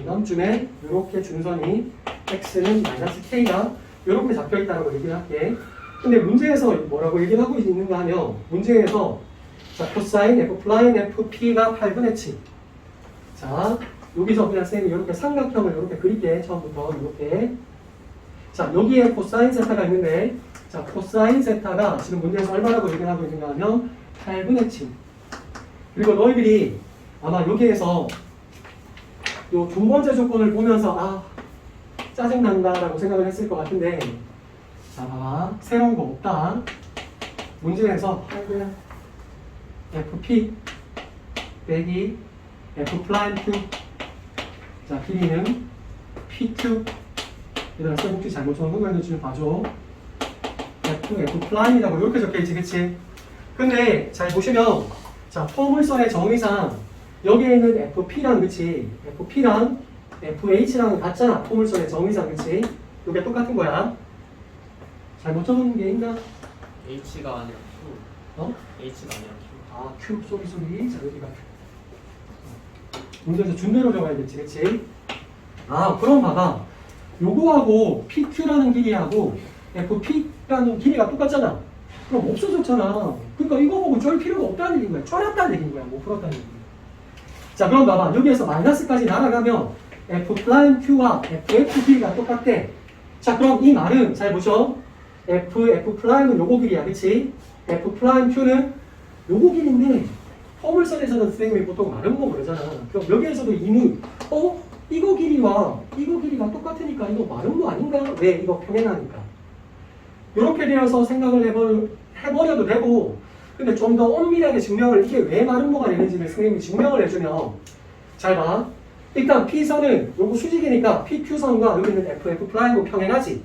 이남쯤에 이렇게 준선이 x는 마이너스 k가 이렇게 잡혀 있다고 얘기를 할게. 근데 문제에서 뭐라고 얘기를 하고 있는가 하면 문제에서 자, 코사인 f 플라인 fp가 8분의 7. 자, 여기서 그냥 쌤이 이렇게 삼각형을 이렇게 그릴게. 처음부터 이렇게. 자, 여기에 코사인 세타가 있는데 자, 코사인 세타가 지금 문제에서 얼마라고 얘기를 하고 있는가 하면 8분의 7. 그리고 너희들이 아마 여기에서 요 두 번째 조건을 보면서 아 짜증난다라고 생각을 했을 것 같은데 자, 봐봐. 새로운 거 없다. 문제에서 fp 빼기 f 플라임 q 자, 길이는 pq 얘들아 쌤 혹시 잘못 적은 거 있는지 좀 봐줘. f 플라임이라고 이렇게 적혀있지, 그치? 근데 잘 보시면 자, 포물선의 정의상 여기에 있는 FP랑 그치? FP랑 FH랑 같잖아. 포물선의 정의상 그치? 이게 똑같은 거야. 잘못 적은 게 있나? H가 아니라 Q. 어? H가 아니라 Q. 아, Q 소리. 자, 여기가 문제에서 준대로 적어야겠지, 그치? 아, 그럼 봐봐. 요거하고 PQ라는 길이하고 FP라는 길이가 똑같잖아. 그럼 없어졌잖아. 그러니까 이거 보고 쫄 필요가 없다는 얘기인 거야. 쫄았다는 얘기인 거야. 못 풀었다는 얘기인 거야. 자, 그럼 봐봐. 여기에서 마이너스까지 날아가면 F'Q와 FFP가 똑같대. 자, 그럼 이 말은 잘 보죠. F'은 요거 길이야. 그치? F'Q는 요거 길인데 포물선에서는 선생님이 보통 마른 거 그러잖아. 그럼 여기에서도 이문 이거 길이와 이거 길이가 똑같으니까 이거 마른 거 아닌가? 왜? 이거 평행하니까. 이렇게 되어서 생각을 해버려도 되고 근데 좀 더 엄밀하게 증명을 이게 왜 마른 거가 되는지를 선생님이 증명을 해주면 잘 봐. 일단 P선은 요거 수직이니까 PQ선과 여기 있는 FF 프라임은 평행하지.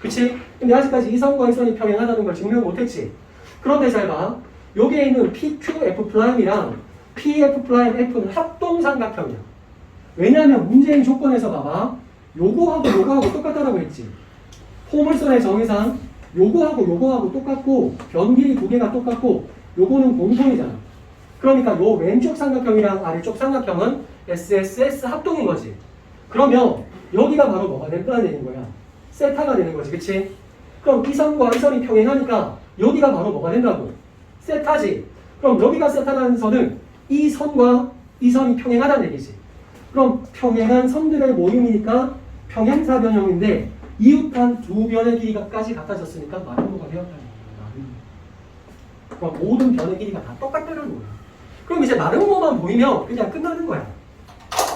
그치? 근데 아직까지 이 선과 이 선이 평행하다는 걸 증명 못했지. 그런데 잘 봐. 여기에 있는 PQF 프라임이랑 PF 프라임 F는 합동삼각형이야. 왜냐하면 문제인 조건에서 봐봐. 요거하고 똑같다라고 했지. 포물선의 정의상 요거하고 똑같고 변길이 두 개가 똑같고 요거는 공통이잖아. 그러니까 요 왼쪽 삼각형이랑 아래쪽 삼각형은 SSS 합동인 거지. 그러면 여기가 바로 뭐가 된다는 얘기인 거야. 세타가 되는 거지. 그치? 그럼 이 선과 이 선이 평행하니까 여기가 바로 뭐가 된다고? 세타지. 그럼 여기가 세타라는 선은 이 선과 이 선이 평행하다는 얘기지. 그럼 평행한 선들의 모임이니까 평행사 변형인데 이웃한 두 변의 길이가까지 같아졌으니까 마름모가 되었다는 거예요. 그럼 모든 변의 길이가 다 똑같다는 거예요. 그럼 이제 마름모만 보이면 그냥 끝나는 거야.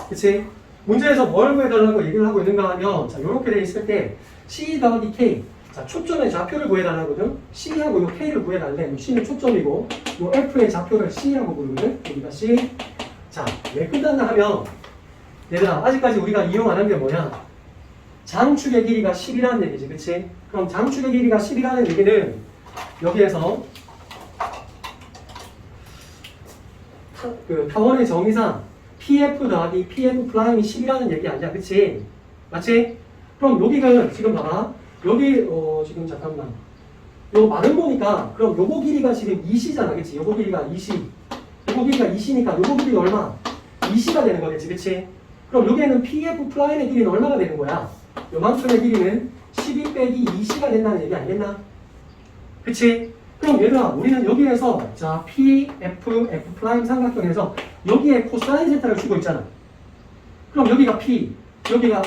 그치? 문제에서 뭘 구해달라고 얘기를 하고 있는가 하면 자, 요렇게 돼 있을 때 C 더하기 K 자, 초점의 좌표를 구해달라거든. C하고 요 K를 구해달래. C는 초점이고 요 F의 좌표를 C라고 부르거든. 여기가 C. 자, 왜 끝났나 하면 얘들아 아직까지 우리가 이용 안 한 게 뭐냐? 장축의 길이가 10이라는 얘기지, 그치? 그럼 장축의 길이가 10이라는 얘기는 여기에서 타원의 정의상 PF 더하기 PF 프라임이 10이라는 얘기 아니야, 그치? 맞지? 그럼 여기가 지금 봐봐. 여기 지금 잠깐만 요 많은 거니까 그럼 요거 길이가 지금 2c잖아 그치? 요거 길이가 2c 요거 길이가 2c니까 요거 길이가 얼마? 2c가 되는 거겠지 그치? 그럼 여기에는 PF 프라임의 길이는 얼마가 되는 거야? 요만큼의 길이는 12 빼기 2c가 된다는 얘기 아니겠나? 그치? 그럼 얘들아 우리는 여기에서 자 PF, F 프라임 삼각형에서 여기에 코사인 세타를 주고 있잖아 그럼 여기가 P 여기가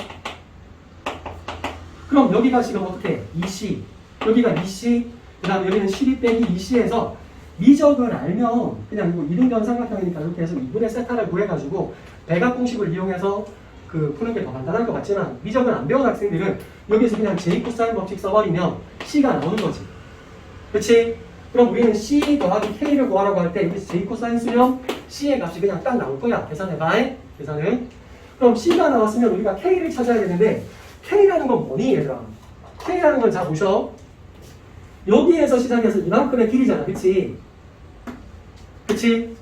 그럼 여기가 지금 어떻게 2C 여기가 2C 그 다음에 여기는 12 빼기 2C에서 미적을 알면 그냥 이거 이등변 삼각형이니까 이렇게 해서 2분의 세타를 구해가지고 배각 공식을 이용해서 그 푸는 게 더 간단할 것 같지만 미적을 안 배운 학생들은 여기서 그냥 J 코사인 법칙 써버리면 C가 나오는 거지 그치? 그럼 우리는 C 더하기 K를 구하라고 할 때 여기서 J 코사인 쓰면 C의 값이 그냥 딱 나올 거야 계산해봐 계산은 그럼 C가 나왔으면 우리가 K를 찾아야 되는데 K라는 건 뭐니 얘들아? K라는 건 자 보셔 여기에서 시작해서 이만큼의 길이잖아 그치? 그치?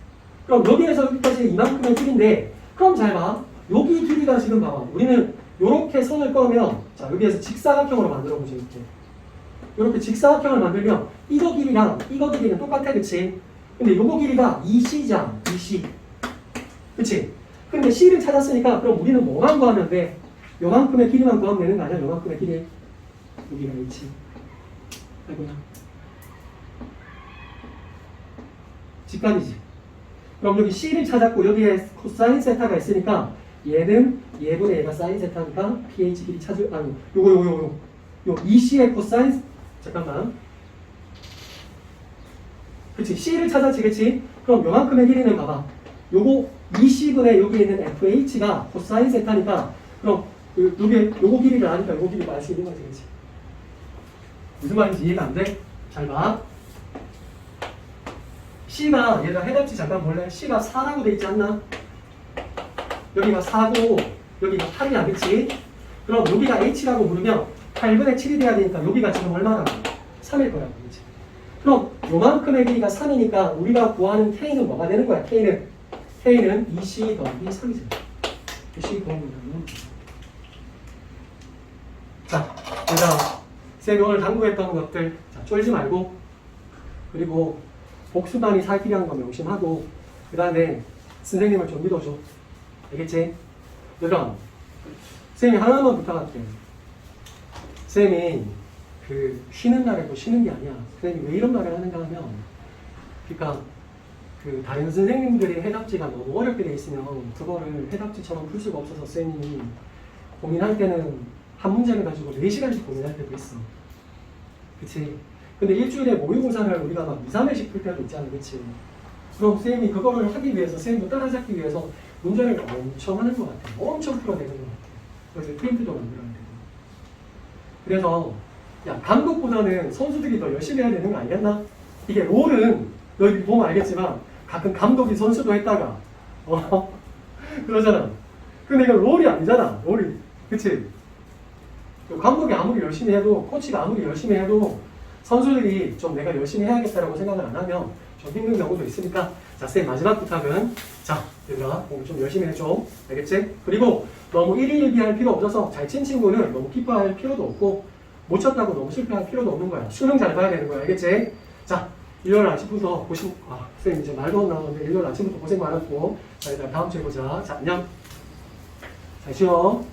그럼 여기에서 여기까지 이만큼의 길인데 그럼 잘 봐. 여기 길이가 지금 봐봐. 우리는 이렇게 선을 꺼면 자 여기에서 직사각형으로 만들어 보죠 이렇게. 이렇게 직사각형을 만들면 이거 길이랑 이거 길이는 똑같아 그치? 근데 요거 길이가 2c잖아 2c 그치? 근데 c를 찾았으니까 그럼 우리는 뭐만 구하면 돼? 요만큼의 길이만 구하면 되는 거 아니야? 요만큼의 길이 여기가 h 아이고야 직관이지 그럼 여기 c를 찾았고 여기에 코사인 세타가 있으니까 얘는 얘분의 얘가 사인 세타니까 ph 길이 찾을 아니 요거 요 2c의 코사인 잠깐만 그치 c를 찾았지 그치 그럼 요만큼의 길이는 봐봐 요거 2c분의 여기 있는 fh가 코사인 세타니까 그럼 요게 요거 길이를 아니까 요거 길이 알 수 있는 거지 그치 무슨 말인지 이해가 안 돼? 잘 봐. C가 얘들아 해답지 잠깐 볼래? C가 4라고 돼 있지 않나? 여기가 4고 여기가 8이야 그치? 그럼 여기가 H라고 부르면 8분의 7이 돼야 되니까 여기가 지금 얼마라고? 3일 거라고 그치? 그럼 요만큼의 길이가 3이니까 우리가 구하는 K는 뭐가 되는 거야? K는 2C 더하기 3이잖아 2C 더하기 3이면 자 얘들아 쌤이 오늘 당부했던 것들 자, 쫄지 말고 그리고 복수단이 살피려는 거 명심하고 그 다음에 선생님을 좀 믿어줘 알겠지? 얘들아 쌤이 하나만 부탁할게 쌤이 그 쉬는 날에도 쉬는 게 아니야 쌤이 왜 이런 말을 하는가 하면 그러니까 그 다른 선생님들의 해답지가 너무 어렵게 돼 있으면 그거를 해답지처럼 풀 수가 없어서 쌤이 고민할 때는 한 문제를 가지고 4시간씩 고민할 때도 있어. 그치? 근데 일주일에 모의고사를 우리가 막 2, 3회씩 풀 때도 있잖아. 그치? 그럼 쌤이 그거를 하기 위해서, 쌤도 따라잡기 위해서 문제를 엄청 하는 것 같아. 엄청 풀어내는 것 같아. 그래서 프린트도 만들어야 되고. 그래서, 야, 감독보다는 선수들이 더 열심히 해야 되는 거 아니겠나? 이게 롤은, 너희들이 보면 알겠지만, 가끔 감독이 선수도 했다가, 그러잖아. 근데 이건 롤이 아니잖아. 롤이. 그치? 감독이 아무리 열심히 해도 코치가 아무리 열심히 해도 선수들이 좀 내가 열심히 해야겠다라고 생각을 안 하면 좀 힘든 경우도 있으니까 자, 쌤 마지막 부탁은 자, 얘들아 오늘 좀 열심히 해줘 알겠지? 그리고 너무 1일 1비 할 필요 없어서 잘 친 친구는 너무 기뻐할 필요도 없고 못 쳤다고 너무 실패할 필요도 없는 거야 수능 잘 봐야 되는 거야 알겠지? 자, 일요일 아침부터 쌤 이제 말도 안 나오는데 일요일 아침부터 고생 많았고 자, 일단 다음 주에 보자 자, 안녕 잘 쉬어